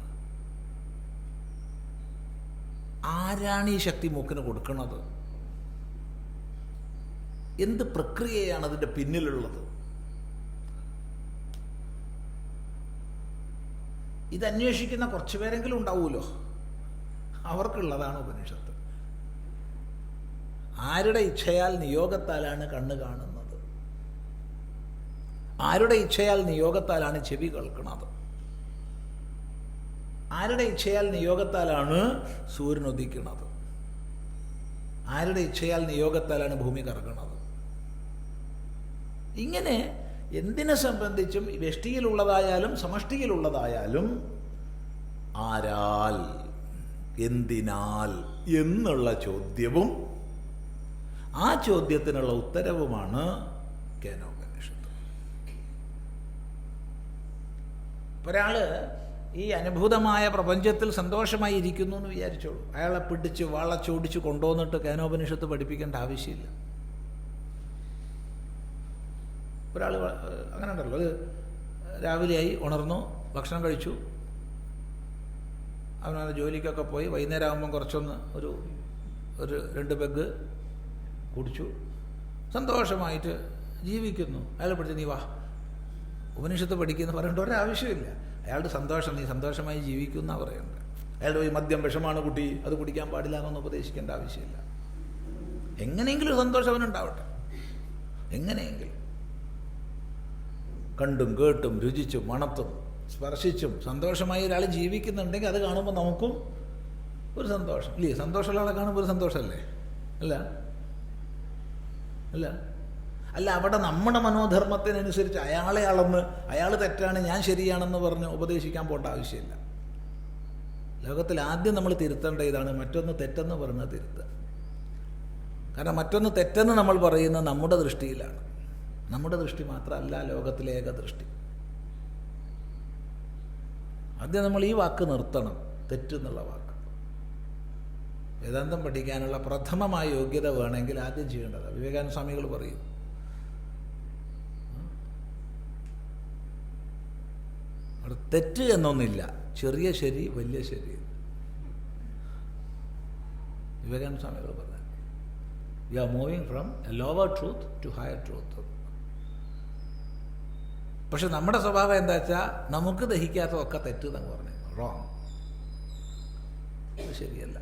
ആരാണ് ഈ ശക്തി മൂക്കിന് കൊടുക്കുന്നത്? എന്ത് പ്രക്രിയയാണ് അതിൻ്റെ പിന്നിലുള്ളത്? ഇതന്വേഷിക്കുന്ന കുറച്ച് പേരെങ്കിലും ഉണ്ടാവുമല്ലോ, അവർക്കുള്ളതാണ് ഉപനിഷത്ത്. ആരുടെ ഇച്ഛയാൽ നിയോഗത്താലാണ് കണ്ണ് കാണുന്നത്? ആരുടെ ഇച്ഛയാൽ നിയോഗത്താലാണ് ചെവി കേൾക്കുന്നത്? ആരുടെ ഇച്ഛയാൽ നിയോഗത്താലാണ് സൂര്യൻ ഉദിക്കുന്നത്? ആരുടെ ഇച്ഛയാൽ നിയോഗത്താലാണ് ഭൂമി കറങ്ങുന്നത്? ഇങ്ങനെ എന്തിനെ സംബന്ധിച്ചും വ്യഷ്ടിയിലുള്ളതായാലും സമഷ്ടിയിലുള്ളതായാലും ആരാൽ, എന്തിനാൽ എന്നുള്ള ചോദ്യവും ആ ചോദ്യത്തിനുള്ള ഉത്തരവുമാണ് കേനോപനിഷത്ത്. ഒരാൾ ഈ അനുഭൂതമായ പ്രപഞ്ചത്തിൽ സന്തോഷമായി ഇരിക്കുന്നു എന്ന് വിചാരിച്ചോളൂ, അയാളെ പിടിച്ച് വളച്ചോടിച്ച് കൊണ്ടുവന്നിട്ട് കേനോപനിഷത്ത് പഠിപ്പിക്കേണ്ട ആവശ്യമില്ല. ഒരാൾ അങ്ങനെ ഉണ്ടല്ലോ, അത് രാവിലെയായി ഉണർന്നു, ഭക്ഷണം കഴിച്ചു, അവനവൻ്റെ ജോലിക്കൊക്കെ പോയി, വൈകുന്നേരം ആകുമ്പം കുറച്ചൊന്ന് ഒരു 2 പെഗ് കുടിച്ചു, സന്തോഷമായിട്ട് ജീവിക്കുന്നു. അയാളെ പിടിച്ച് നീ വാ ഉപനിഷത്ത് പഠിക്കുന്ന പറയേണ്ട ഒരാവശ്യമില്ല. അയാളുടെ സന്തോഷം, നീ സന്തോഷമായി ജീവിക്കുന്ന പറയുന്നത്. അയാളുടെ പോയി മദ്യം വിഷമാണ് കുട്ടി, അത് കുടിക്കാൻ പാടില്ല എന്നൊന്നും ഉപദേശിക്കേണ്ട ആവശ്യമില്ല. എങ്ങനെയെങ്കിലും സന്തോഷം അവനുണ്ടാവട്ടെ, എങ്ങനെയെങ്കിലും കണ്ടും കേട്ടും രുചിച്ചും മണത്തും സ്പർശിച്ചും സന്തോഷമായി ഒരാൾ ജീവിക്കുന്നുണ്ടെങ്കിൽ അത് കാണുമ്പോൾ നമുക്കും ഒരു സന്തോഷം ഇല്ലേ? സന്തോഷമുള്ള ആളെ കാണുമ്പോൾ ഒരു സന്തോഷമല്ലേ? അല്ല അല്ല അല്ല അവിടെ നമ്മുടെ മനോധർമ്മത്തിനനുസരിച്ച് അയാളെ അളന്ന് അയാൾ തെറ്റാണ് ഞാൻ ശരിയാണെന്ന് പറഞ്ഞ് ഉപദേശിക്കാൻ പോകേണ്ട ആവശ്യമില്ല. ലോകത്തിൽ ആദ്യം നമ്മൾ തിരുത്തേണ്ട ഇതാണ്, മറ്റൊന്ന് തെറ്റെന്ന് പറഞ്ഞാൽ തിരുത്തുക. കാരണം മറ്റൊന്ന് തെറ്റെന്ന് നമ്മൾ പറയുന്നത് നമ്മുടെ ദൃഷ്ടിയിലാണ്. നമ്മുടെ ദൃഷ്ടി മാത്രമല്ല ലോകത്തിലെ ഏക ദൃഷ്ടി. ആദ്യം നമ്മൾ ഈ വാക്ക് നിർത്തണം, തെറ്റെന്നുള്ള വാക്ക്. വേദാന്തം പഠിക്കാനുള്ള പ്രഥമമായ യോഗ്യത വേണമെങ്കിൽ ആദ്യം ചെയ്യേണ്ടതാണ്. വിവേകാനന്ദ സ്വാമികൾ പറയും, അവിടെ തെറ്റ് എന്നൊന്നില്ല, ചെറിയ ശരി വലിയ ശരി. വിവേകാനന്ദ സ്വാമികൾ പറഞ്ഞു, you are moving from a lower truth to higher truth. പക്ഷെ നമ്മുടെ സ്വഭാവം എന്താ വെച്ചാൽ നമുക്ക് ദഹിക്കാത്തതൊക്കെ തെറ്റ് എന്ന് പറഞ്ഞു, റോങ്, അത് ശരിയല്ല.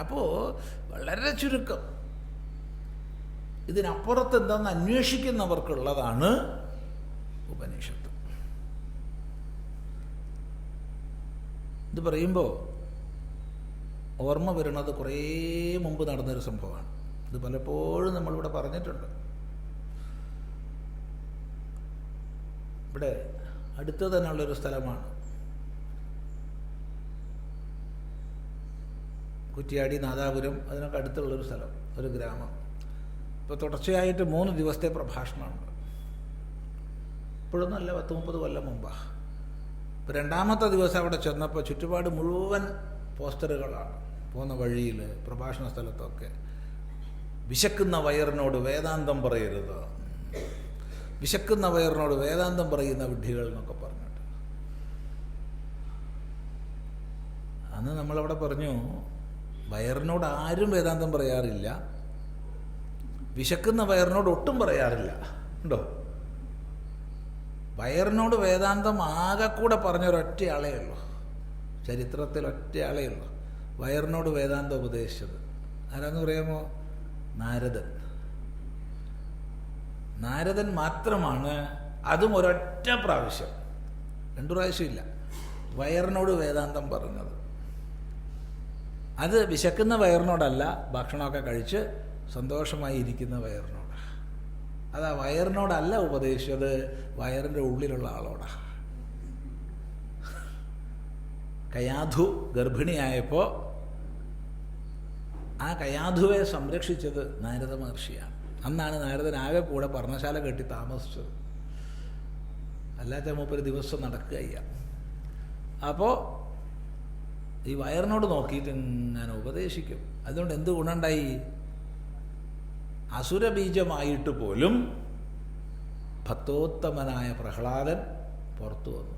അപ്പോൾ വളരെ ചുരുക്കം ഇതിനപ്പുറത്ത് എന്താണെന്ന് അന്വേഷിക്കുന്നവർക്കുള്ളതാണ് ഉപനിഷത്ത്. ഇത് പറയുമ്പോൾ ഓർമ്മ വരുന്നത് കുറേ മുമ്പ് നടന്നൊരു സംഭവമാണ്. ഇത് പലപ്പോഴും നമ്മളിവിടെ പറഞ്ഞിട്ടുണ്ട്. ഇവിടെ അടുത്ത് തന്നെയുള്ളൊരു സ്ഥലമാണ് കുറ്റിയാടി, നാദാപുരം, അതിനൊക്കെ അടുത്തുള്ളൊരു സ്ഥലം, ഒരു ഗ്രാമം. ഇപ്പോൾ തുടർച്ചയായിട്ട് 3 ദിവസത്തെ പ്രഭാഷണമുണ്ട്. ഇപ്പോഴൊന്നും അല്ല, 10-30 കൊല്ലം മുമ്പാണ്. ഇപ്പോൾ 2ാമത്തെ ദിവസം അവിടെ ചെന്നപ്പോൾ ചുറ്റുപാട് മുഴുവൻ പോസ്റ്ററുകളാണ്. പോകുന്ന വഴിയിൽ, പ്രഭാഷണ സ്ഥലത്തൊക്കെ വിശക്കുന്ന വയറിനോട് വേദാന്തം പറയരുത്, വിശക്കുന്ന വയറിനോട് വേദാന്തം പറയുന്ന വിഡ്ഢികൾ എന്നൊക്കെ പറഞ്ഞു. അന്ന് നമ്മളവിടെ പറഞ്ഞു, വയറിനോട് ആരും വേദാന്തം പറയാറില്ല, വിശക്കുന്ന വയറിനോട് ഒട്ടും പറയാറില്ല. ഉണ്ടോ? വയറിനോട് വേദാന്തം ആകെ കൂടെ പറഞ്ഞൊരൊറ്റ ആളേ ഉള്ളൂ, ചരിത്രത്തിൽ ഒറ്റ ആളേ ഉള്ളൂ വയറിനോട് വേദാന്തം ഉപദേശിച്ചത്. ആരാന്ന് പറയാമോ? നാരദൻ. നാരദൻ മാത്രമാണ്, അതും ഒരൊറ്റ പ്രാവശ്യം, 2 പ്രാവശ്യമില്ല, വയറിനോട് വേദാന്തം പറഞ്ഞത്. അത് വിശക്കുന്ന വയറിനോടല്ല, ഭക്ഷണമൊക്കെ കഴിച്ച് സന്തോഷമായി ഇരിക്കുന്ന വയറിനോട്. അത് ആ വയറിനോടല്ല ഉപദേശിച്ചത്, വയറിൻ്റെ ഉള്ളിലുള്ള ആളോടാണ്. കയാധു ഗർഭിണിയായപ്പോൾ ആ കയാധുവെ സംരക്ഷിച്ചത് നാരദ മഹർഷിയാണ്. അന്നാണ് നാരദൻ ആകെ കൂടെ പർണശാല കെട്ടി താമസിച്ചത്. അല്ലാത്ത മൂപ്പര് ദിവസം നടക്കുകയ്യ. അപ്പോൾ ഈ വയറിനോട് നോക്കിയിട്ട് ഇങ്ങനെ ഉപദേശിക്കും. അതുകൊണ്ട് എന്ത് ഗുണമുണ്ടായി? അസുരബീജമായിട്ട് പോലും ഭക്തോത്തമനായ പ്രഹ്ലാദൻ പുറത്തു വന്നു.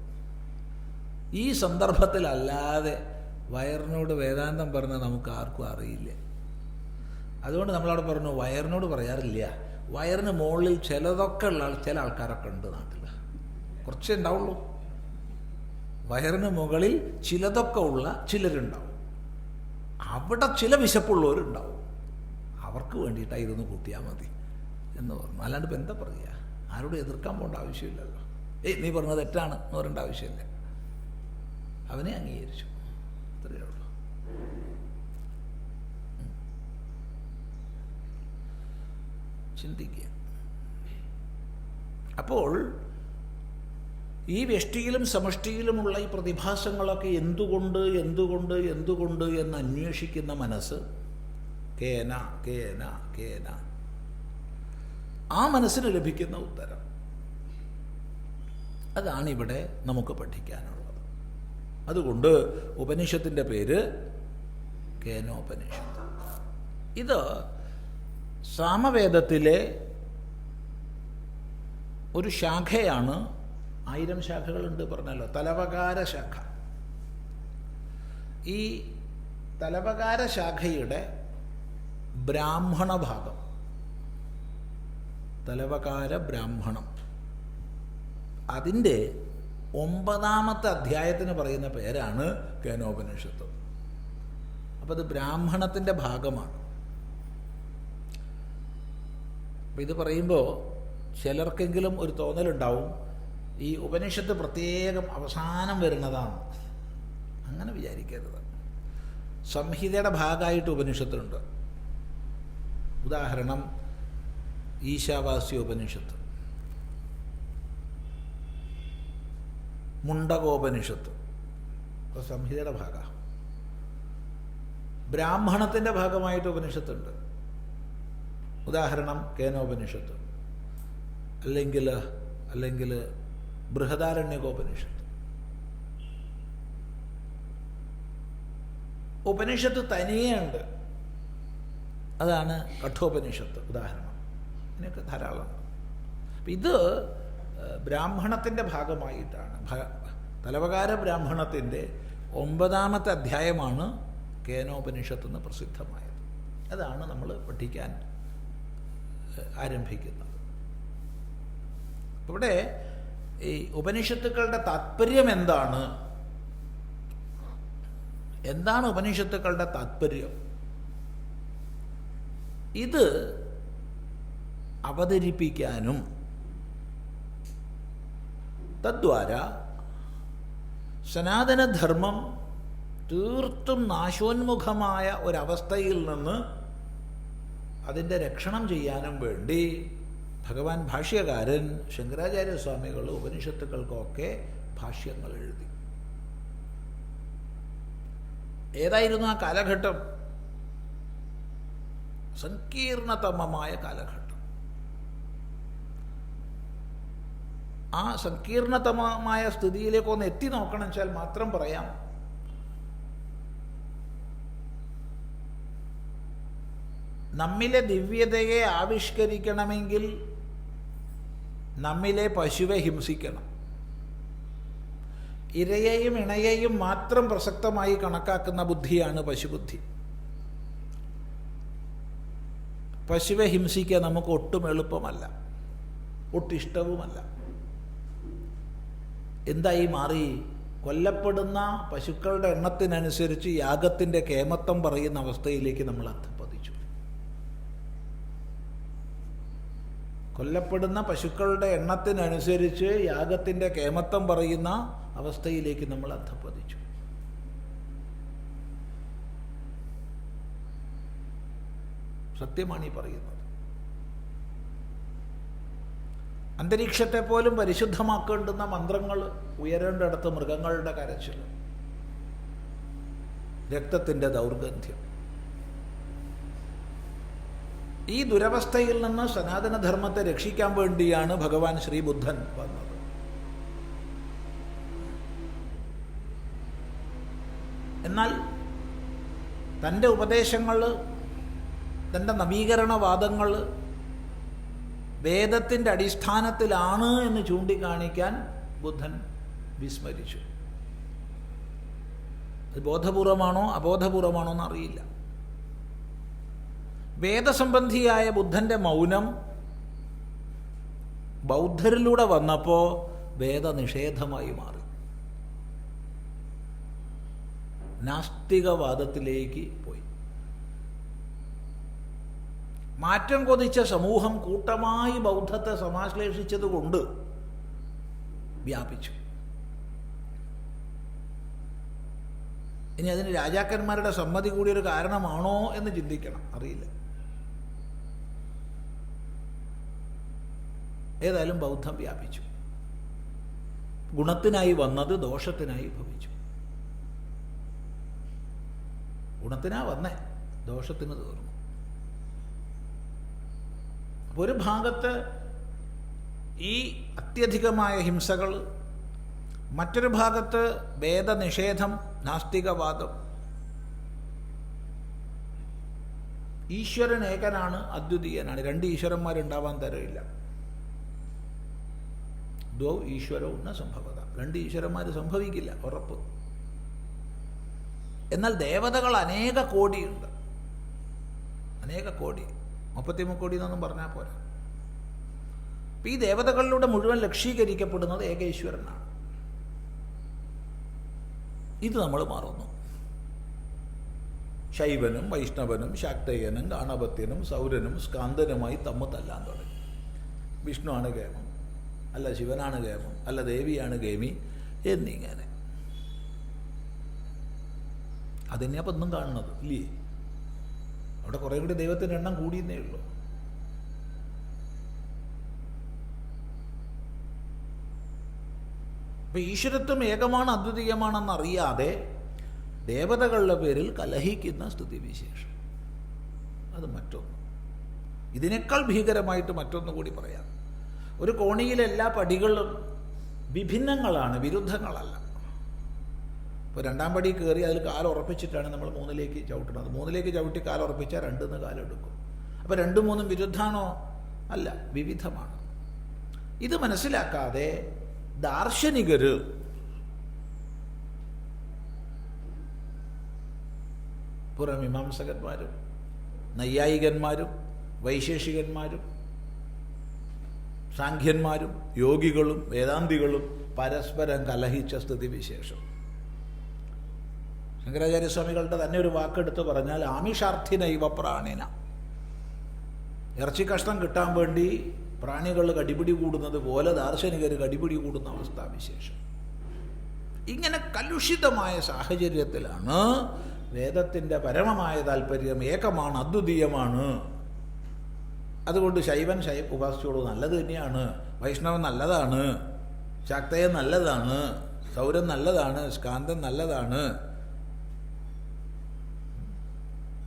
ഈ സന്ദർഭത്തിലല്ലാതെ വയറിനോട് വേദാന്തം പറഞ്ഞാൽ നമുക്ക് ആർക്കും അറിയില്ല. അതുകൊണ്ട് നമ്മളവിടെ പറഞ്ഞു, വയറിനോട് പറയാറില്ല. വയറിന് മുകളിൽ ചിലതൊക്കെ ഉള്ള ചില ആൾക്കാരൊക്കെ ഉണ്ട് നാട്ടിൽ, കുറച്ചേ ഉണ്ടാവുള്ളൂ. വയറിന് മുകളിൽ ചിലതൊക്കെ ഉള്ള ചിലരുണ്ടാവും. അവിടെ ചില വിശപ്പുള്ളവരുണ്ടാവും. അവർക്ക് വേണ്ടിയിട്ടാണ് ഇതൊന്ന് കൂട്ടിയാൽ മതി എന്ന് പറഞ്ഞു. അല്ലാണ്ട് ഇപ്പം എന്താ പറയുക? ആരോടും എതിർക്കാൻ പോകേണ്ട ആവശ്യമില്ലല്ലോ. നീ പറഞ്ഞത് തെറ്റാണ് എന്ന് പറയേണ്ട ആവശ്യമില്ല. അവനെ അംഗീകരിച്ചു, അത്രയേ ഉള്ളൂ. ചിന്തിക്കുക. അപ്പോൾ ഈ വ്യഷ്ടിയിലും സമഷ്ടിയിലുമുള്ള ഈ പ്രതിഭാസങ്ങളൊക്കെ എന്തുകൊണ്ട് എന്തുകൊണ്ട് എന്തുകൊണ്ട് എന്ന് അന്വേഷിക്കുന്ന മനസ്സ്, കേന കേന കേന, ആ മനസ്സിന് ലഭിക്കുന്ന ഉത്തരം അതാണ് ഇവിടെ നമുക്ക് പഠിക്കാനുള്ളത്. അതുകൊണ്ട് ഉപനിഷത്തിൻ്റെ പേര് കേനോപനിഷത്ത്. ഇത് സാമവേദത്തിലെ ഒരു ശാഖയാണ്. 1000 ശാഖകളുണ്ട് പറഞ്ഞല്ലോ. തലവകാര ശാഖ. ഈ തലവകാര ശാഖയുടെ ബ്രാഹ്മണ ഭാഗം, തലവകാര ബ്രാഹ്മണം, അതിൻ്റെ 9ാമത്തെ അധ്യായത്തിന് പറയുന്ന പേരാണ് കേനോപനിഷത്ത്. അപ്പോൾ ഇത് ബ്രാഹ്മണത്തിൻ്റെ ഭാഗമാണ്. അപ്പം ഇത് പറയുമ്പോൾ ചിലർക്കെങ്കിലും ഒരു തോന്നലുണ്ടാവും, ഈ ഉപനിഷത്ത് പ്രത്യേകം അവസാനം വരുന്നതാണ്. അങ്ങനെ വിചാരിക്കരുത്. സംഹിതയുടെ ഭാഗമായിട്ട് ഉപനിഷത്തുണ്ട്. ഉദാഹരണം ഈശാവാസ്യ ഉപനിഷത്ത്, മുണ്ടകോപനിഷത്ത്, സംഹിതയുടെ ഭാഗമാണ്. ബ്രാഹ്മണത്തിൻ്റെ ഭാഗമായിട്ട് ഉപനിഷത്തുണ്ട്. ഉദാഹരണം കേനോപനിഷത്ത്, അല്ലെങ്കിൽ ബൃഹദാരണ്യകോപനിഷത്ത്. ഉപനിഷത്ത് തനിയേ ഉണ്ട്, അതാണ് കഠോപനിഷത്ത് ഉദാഹരണം. ഇതിനൊക്കെ ധാരാളമുണ്ട്. അപ്പം ഇത് ബ്രാഹ്മണത്തിൻ്റെ ഭാഗമായിട്ടാണ്. തലവകാര ബ്രാഹ്മണത്തിൻ്റെ 9ാമത്തെ അധ്യായമാണ് കേനോപനിഷത്ത് എന്ന് പ്രസിദ്ധമായത്. അതാണ് നമ്മൾ പഠിക്കാൻ ആരംഭിക്കുന്നത്. ഇവിടെ ഈ ഉപനിഷത്തുക്കളുടെ താത്പര്യം എന്താണ്? എന്താണ് ഉപനിഷത്തുക്കളുടെ താത്പര്യം? ഇത് അവതരിപ്പിക്കാനും തദ്വാര സനാതനധർമ്മം തീർത്തും നാശോന്മുഖമായ ഒരവസ്ഥയിൽ നിന്ന് അതിൻ്റെ രക്ഷണം ചെയ്യാനും വേണ്ടി ഭഗവാൻ ഭാഷ്യകാരൻ ശങ്കരാചാര്യസ്വാമികൾ ഉപനിഷത്തുക്കൾക്കൊക്കെ ഭാഷ്യങ്ങൾ എഴുതി. ഏതായിരുന്നു ആ കാലഘട്ടം? സങ്കീർണതമമായ കാലഘട്ടം. ആ സങ്കീർണതമമായ സ്ഥിതിയിലേക്ക് ഒന്ന് എത്തി നോക്കണം വെച്ചാൽ മാത്രം പറയാം. നമ്മിലെ ദിവ്യതയെ ആവിഷ്കരിക്കണമെങ്കിൽ നമ്മിലെ പശുവെ ഹിംസിക്കണം. ഇരയെയും ഇണയെയും മാത്രം പ്രസക്തമായി കണക്കാക്കുന്ന ബുദ്ധിയാണ് പശുബുദ്ധി. പശുവെ ഹിംസിക്കാൻ നമുക്ക് ഒട്ടും എളുപ്പമല്ല, ഒട്ടിഷ്ടവുമല്ല. എന്തായി മാറി? കൊല്ലപ്പെടുന്ന പശുക്കളുടെ എണ്ണത്തിനനുസരിച്ച് യാഗത്തിൻ്റെ കേമത്വം പറയുന്ന അവസ്ഥയിലേക്ക് നമ്മൾ അധപ്പതിച്ചു. കൊല്ലപ്പെടുന്ന പശുക്കളുടെ എണ്ണത്തിനനുസരിച്ച് യാഗത്തിൻ്റെ കേമത്വം പറയുന്ന അവസ്ഥയിലേക്ക് നമ്മൾ അധപ്പതിച്ചു. സത്യമാണ് ഈ പറയുന്നത്. അന്തരീക്ഷത്തെ പോലും പരിശുദ്ധമാക്കേണ്ടുന്ന മന്ത്രങ്ങൾ ഉയരേണ്ടിടത്ത് മൃഗങ്ങളുടെ കരച്ചിൽ, രക്തത്തിൻ്റെ ദൗർഗന്ധ്യം. ഈ ദുരവസ്ഥയിൽ നിന്ന് സനാതനധർമ്മത്തെ രക്ഷിക്കാൻ വേണ്ടിയാണ് ഭഗവാൻ ശ്രീബുദ്ധൻ വന്നത്. എന്നാൽ തൻ്റെ ഉപദേശങ്ങൾ, തൻ്റെ നവീകരണവാദങ്ങൾ വേദത്തിൻ്റെ അടിസ്ഥാനത്തിലാണ് എന്ന് ചൂണ്ടിക്കാണിക്കാൻ ബുദ്ധൻ വിസ്മരിച്ചു. അത് ബോധപൂർവമാണോ അബോധപൂർവമാണോ എന്നറിയില്ല. വേദസംബന്ധിയായ ബുദ്ധൻ്റെ മൗനം ബൗദ്ധരിലൂടെ വന്നപ്പോൾ വേദനിഷേധമായി മാറി, നാസ്തികവാദത്തിലേക്ക് പോയി. മാറ്റം കൊതിച്ച സമൂഹം കൂട്ടമായി ബൗദ്ധത്തെ സമാശ്ലേഷിച്ചതുകൊണ്ട് വ്യാപിച്ചു. ഇനി അതിന് രാജാക്കന്മാരുടെ സമ്മതി കൂടിയൊരു കാരണമാണോ എന്ന് ചിന്തിക്കണം, അറിയില്ല. ഏതായാലും ബൗദ്ധം വ്യാപിച്ചു. ഗുണത്തിനായി വന്നത് ദോഷത്തിനായി ഭവിച്ചു. ഗുണത്തിനാ വന്നേ, ദോഷത്തിന് തീർന്നു. ഒരു ഭാഗത്ത് ഈ അത്യധികമായ ഹിംസകൾ, മറ്റൊരു ഭാഗത്ത് വേദനിഷേധം, നാസ്തികവാദം. ഈശ്വരൻ ഏകനാണ്, അദ്വിതീയനാണ്. രണ്ട് ഈശ്വരന്മാരുണ്ടാവാൻ തരമില്ല. ദ്വൗ ഈശ്വരവും ന സംഭവത. രണ്ട് ഈശ്വരന്മാർ സംഭവിക്കില്ല, ഉറപ്പ്. എന്നാൽ ദേവതകൾ അനേക കോടിയുണ്ട്, അനേക കോടി. 33 കോടി എന്നൊന്നും പറഞ്ഞാൽ പോരാ. അപ്പം ഈ ദേവതകളിലൂടെ മുഴുവൻ ലക്ഷീകരിക്കപ്പെടുന്നത് ഏക ഈശ്വരനാണ്. ഇത് നമ്മൾ മാറുന്നു. ശൈവനും വൈഷ്ണവനും ശാക്തേയനും ഗാണപത്യനും സൗരനും സ്കാന്ദനുമായി തമ്മിൽ തുടങ്ങി. വിഷ്ണുവാണ് കേമം, അല്ല ശിവനാണ് കേമം, അല്ല ദേവിയാണ് കേമി എന്നിങ്ങനെ. അതിനെ അപ്പം ഒന്നും കാണുന്നത് ഇല്ലേ? അവിടെ കുറേ കൂടി ദൈവത്തിൻ്റെ എണ്ണം കൂടിയെന്നേ ഉള്ളൂ. അപ്പം ഈശ്വരത്വം ഏകമാണ്, അദ്വിതീയമാണെന്നറിയാതെ ദേവതകളുടെ പേരിൽ കലഹിക്കുന്ന സ്ഥിതിവിശേഷം, അത് മറ്റൊന്ന്. ഇതിനേക്കാൾ ഭീകരമായിട്ട് മറ്റൊന്നു കൂടി പറയാം. ഒരു കോണിയിലെ എല്ലാ പടികളും വിഭിന്നങ്ങളാണ്, വിരുദ്ധങ്ങളല്ല. ഇപ്പോൾ 2ാം പടി കയറി അതിൽ കാലുറപ്പിച്ചിട്ടാണ് നമ്മൾ 3ലേക്ക് ചവിട്ടുന്നത്. 3ലേക്ക് ചവിട്ടി കാലുറപ്പിച്ചാൽ 2 കാലെടുക്കും. അപ്പോൾ 2, 3 വിരുദ്ധാണോ? അല്ല, വിവിധമാണ്. ഇത് മനസ്സിലാക്കാതെ ദാർശനികർ പുറമീമാംസകന്മാരും നൈയായികന്മാരും വൈശേഷികന്മാരും സാഖ്യന്മാരും യോഗികളും വേദാന്തികളും പരസ്പരം കലഹിച്ച സ്ഥിതിവിശേഷം. ശങ്കരാചാര്യസ്വാമികളുടെ തന്നെ ഒരു വാക്കെടുത്ത് പറഞ്ഞാൽ ആമിഷാർത്ഥിനൈവ പ്രാണിന. ഇറച്ചി കഷ്ണം കിട്ടാൻ വേണ്ടി പ്രാണികൾ കടിപിടി കൂടുന്നത് പോലെ ദാർശനികർ കടിപിടി കൂടുന്ന അവസ്ഥാവിശേഷം. ഇങ്ങനെ കലുഷിതമായ സാഹചര്യത്തിലാണ് വേദത്തിൻ്റെ പരമമായ താല്പര്യം ഏകമാണ്, അദ്വിതീയമാണ്. അതുകൊണ്ട് ശൈവൻ ഉപാസിച്ചോളൂ, നല്ലത് തന്നെയാണ്. വൈഷ്ണവൻ നല്ലതാണ്, ശാക്തേയൻ നല്ലതാണ്, സൗരൻ നല്ലതാണ്, സ്കാന്ദൻ നല്ലതാണ്,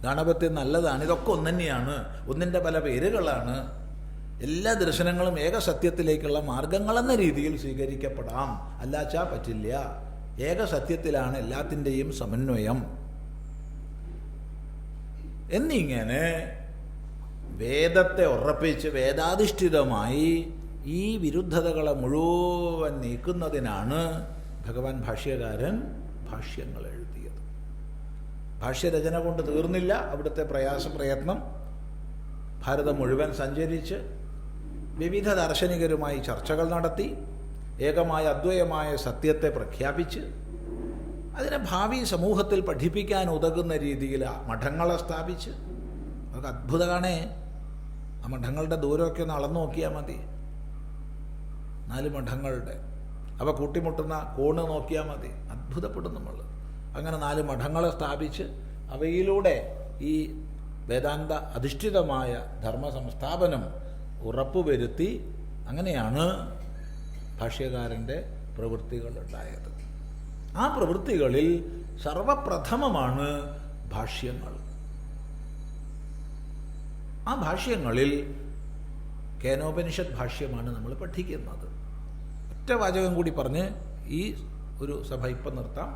ഗണപത്യം നല്ലതാണ്. ഇതൊക്കെ ഒന്ന് തന്നെയാണ്, ഒന്നിൻ്റെ പല പേരുകളാണ്. എല്ലാ ദർശനങ്ങളും ഏകസത്യത്തിലേക്കുള്ള മാർഗങ്ങളെന്ന രീതിയിൽ സ്വീകരിക്കപ്പെടാം, അല്ലാച്ചാ പറ്റില്ല. ഏകസത്യത്തിലാണ് എല്ലാത്തിൻ്റെയും സമന്വയം എന്നിങ്ങനെ വേദത്തെ ഉറപ്പിച്ച് വേദാധിഷ്ഠിതമായി ഈ വിരുദ്ധതകളെ മുഴുവൻ നീക്കുന്നതിനാണ് ഭഗവാൻ ഭാഷ്യകാരൻ ഭാഷ്യങ്ങൾ എഴുതിയത്. ഭാഷ്യരചന കൊണ്ട് തീർന്നില്ല അവിടുത്തെ പ്രയത്നം. ഭാരതം മുഴുവൻ സഞ്ചരിച്ച് വിവിധ ദാർശനികരുമായി ചർച്ചകൾ നടത്തി ഏകമായ അദ്വയമായ സത്യത്തെ പ്രഖ്യാപിച്ച് അതിനെ ഭാവി സമൂഹത്തിൽ പഠിപ്പിക്കാൻ ഉതകുന്ന രീതിയിൽ മഠങ്ങളെ സ്ഥാപിച്ച്, അതൊക്കെ അത്ഭുതമാണേ. ആ മഠങ്ങളുടെ ദൂരമൊക്കെ ഒന്ന് അളന്നു നോക്കിയാൽ മതി. 4 മഠങ്ങളുടെ അവ കൂട്ടിമുട്ടുന്ന കോണ് നോക്കിയാൽ മതി, അത്ഭുതപ്പെടും നമ്മൾ. അങ്ങനെ 4 മഠങ്ങളെ സ്ഥാപിച്ച് അവയിലൂടെ ഈ വേദാന്ത അധിഷ്ഠിതമായ ധർമ്മ സംസ്ഥാപനം ഉറപ്പുവരുത്തി. അങ്ങനെയാണ് ഭാഷ്യകാരൻ്റെ പ്രവൃത്തികളുണ്ടായത്. ആ പ്രവൃത്തികളിൽ സർവപ്രഥമമാണ് ഭാഷ്യങ്ങൾ. ആ ഭാഷ്യങ്ങളിൽ കേനോപനിഷത്ത് ഭാഷ്യമാണ് നമ്മൾ പഠിക്കുന്നത്. ഒറ്റ വാചകം കൂടി പറഞ്ഞ് ഈ ഒരു സഭ ഇപ്പം നിർത്താം.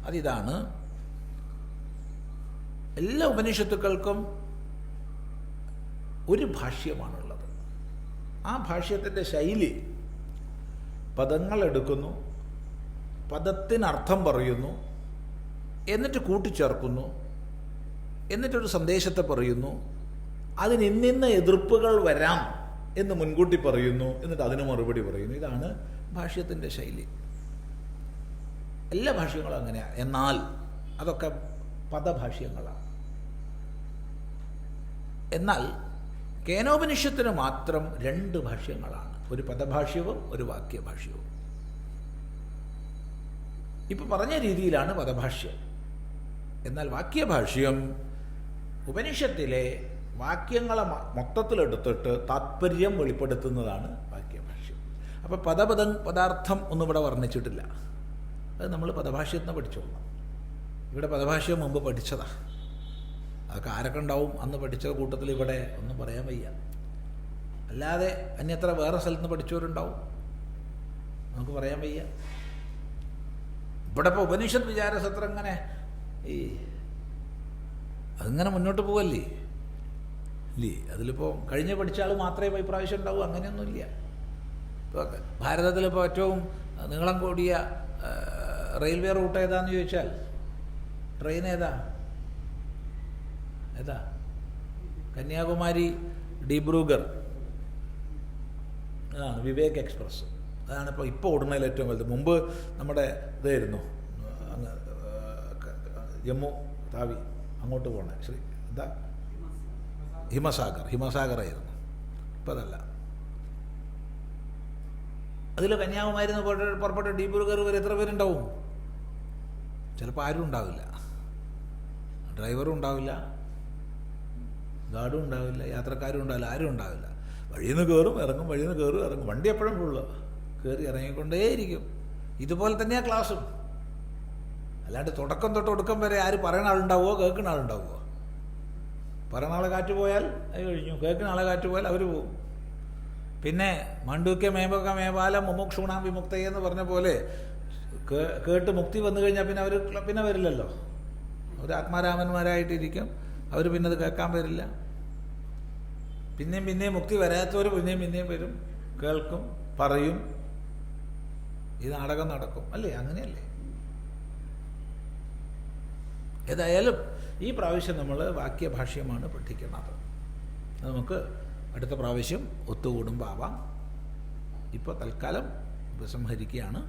അതിതാണ്, എല്ലാ ഉപനിഷത്തുക്കൾക്കും ഒരു ഭാഷ്യമാണുള്ളത്. ആ ഭാഷ്യത്തിൻ്റെ ശൈലി പദങ്ങൾ എടുക്കുന്നു, പദത്തിനർത്ഥം പറയുന്നു, എന്നിട്ട് കൂട്ടിച്ചേർക്കുന്നു, എന്നിട്ടൊരു സന്ദേശത്തെ പറയുന്നു, അതിന് ഇന്നിന്ന എതിർപ്പുകൾ വരാം എന്ന് മുൻകൂട്ടി പറയുന്നു, എന്നിട്ട് അതിന് മറുപടി പറയുന്നു. ഇതാണ് ഭാഷ്യത്തിൻ്റെ ശൈലി. എല്ലാ ഭാഷ്യങ്ങളും അങ്ങനെയാണ്. എന്നാൽ അതൊക്കെ പദഭാഷ്യങ്ങളാണ്. എന്നാൽ കേനോപനിഷത്തിന് മാത്രം 2 ഭാഷ്യങ്ങളാണ്, ഒരു പദഭാഷ്യവും ഒരു വാക്യഭാഷ്യവും. ഇപ്പം പറഞ്ഞ രീതിയിലാണ് പദഭാഷ്യം. എന്നാൽ വാക്യഭാഷ്യം ഉപനിഷത്തിലെ വാക്യങ്ങളെ മൊത്തത്തിലെടുത്തിട്ട് താത്പര്യം വെളിപ്പെടുത്തുന്നതാണ് വാക്യഭാഷ്യം. അപ്പോൾ പദാർത്ഥം ഒന്നും ഇവിടെ വർണ്ണിച്ചിട്ടില്ല. അത് നമ്മൾ പദഭാഷ്യത്തിന് പഠിച്ചോളണം. ഇവിടെ പദഭാഷ്യം മുമ്പ് പഠിച്ചതാ. അതൊക്കെ ആരൊക്കെ ഉണ്ടാവും അന്ന് പഠിച്ച കൂട്ടത്തിൽ ഇവിടെ ഒന്നും പറയാൻ വയ്യ. അല്ലാതെ അന്യത്ര വേറെ സ്ഥലത്ത് നിന്ന് പഠിച്ചവരുണ്ടാവും, നമുക്ക് പറയാൻ വയ്യ. ഇവിടെ ഇപ്പോൾ ഉപനിഷത്ത് വിചാരസത്രം ഇങ്ങനെ അതിങ്ങനെ മുന്നോട്ട് പോവല്ലേ ഇല്ലേ? അതിലിപ്പോൾ കഴിഞ്ഞ് പഠിച്ച ആൾ മാത്രമേ ഇപ്രാവശ്യം ഉണ്ടാവൂ, അങ്ങനെയൊന്നുമില്ല. ഇപ്പോൾ ഭാരതത്തിലിപ്പോൾ ഏറ്റവും നീളം കൂടിയ റെയിൽവേ റൂട്ട് ഏതാന്ന് ചോദിച്ചാൽ ട്രെയിൻ ഏതാ? കന്യാകുമാരി ഡിബ്രൂഗർ, അതാണ് വിവേക് എക്സ്പ്രസ്. അതാണ് ഇപ്പോൾ ഓടുന്നതിൽ ഏറ്റവും വലുത്. മുമ്പ് നമ്മുടെ ഇതായിരുന്നു, അങ്ങ് ജമ്മു താവി അങ്ങോട്ട് പോകണേ, ഹിമസാഗറായിരുന്നു. ഇപ്പം അതല്ല. അതിൽ കന്യാകുമാരി പുറപ്പെട്ട് ഡിബ്രൂഗർ വരെ എത്ര പേരുണ്ടാവും? ചിലപ്പോൾ ആരും ഉണ്ടാവില്ല. ഡ്രൈവറും ഉണ്ടാവില്ല, ഗാർഡും ഉണ്ടാവില്ല, യാത്രക്കാരും ഉണ്ടാവില്ല, ആരും ഉണ്ടാവില്ല. വഴിയിൽ നിന്ന് കയറും ഇറങ്ങും, വഴിയിൽ നിന്ന് കയറും ഇറങ്ങും. വണ്ടി എപ്പോഴും ഫുള്ള് കയറി ഇറങ്ങിക്കൊണ്ടേയിരിക്കും. ഇതുപോലെ തന്നെയാണ് ക്ലാസ്സും. അല്ലാണ്ട് തുടക്കം തൊട്ട് ഒടുക്കം വരെ ആര് പറയുന്ന ആളുണ്ടാവുമോ കേൾക്കുന്ന ആളുണ്ടാവുമോ? പറയുന്ന ആളെ കാറ്റ് പോയാൽ അത് കഴിഞ്ഞു, കേൾക്കുന്ന ആളെ കാറ്റ് പോയാൽ അവർ പോകും. പിന്നെ മണ്ടൂക്യ മേമ്പക മേപാലം മുമുക്ഷൂണാം വിമുക്തയെന്ന് പറഞ്ഞ പോലെ കേട്ട് മുക്തി വന്നു കഴിഞ്ഞാൽ പിന്നെ അവർ പിന്നെ വരില്ലല്ലോ. അവർ ആത്മാരാമന്മാരായിട്ടിരിക്കും. അവർ പിന്നെ അത് കേൾക്കാൻ വരില്ല. പിന്നെയും മുക്തി വരാത്തവർ പിന്നെയും വരും, കേൾക്കും, പറയും. ഈ നാടകം നടക്കും അല്ലേ? അങ്ങനെയല്ലേ? ഏതായാലും ഈ പ്രാവശ്യം നമ്മൾ വാക്യഭാഷ്യമാണ് പഠിക്കുന്നത്. അത് നമുക്ക് അടുത്ത പ്രാവശ്യം ഒത്തുകൂടുമ്പോൾ ആവാം. ഇപ്പോൾ തൽക്കാലം ഉപസംഹരിക്കുകയാണ്.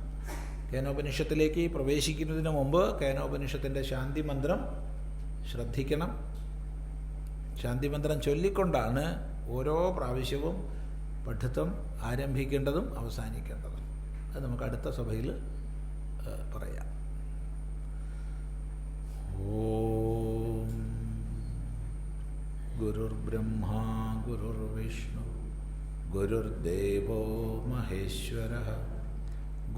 കേനോപനിഷത്തിലേക്ക് പ്രവേശിക്കുന്നതിന് മുമ്പ് കേനോപനിഷത്തിൻ്റെ ശാന്തി മന്ത്രം ശ്രദ്ധിക്കണം. ശാന്തി മന്ത്രം ചൊല്ലിക്കൊണ്ടാണ് ഓരോ പ്രാവശ്യവും പഠിത്തം ആരംഭിക്കേണ്ടതും അവസാനിക്കേണ്ടതും. അത് നമുക്ക് അടുത്ത സഭയിൽ പറയാം. ഓം ഗുരുർബ്രഹ്മാ ഗുരുർവിഷ്ണു ഗുരുർദേവോ മഹേശ്വരഃ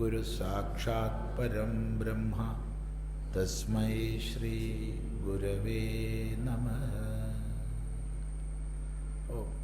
ഗുരു സാക്ഷാത് പരം ബ്രഹ്മ തസ്മൈ ശ്രീ ഗുരവേ നമഃ. ഓം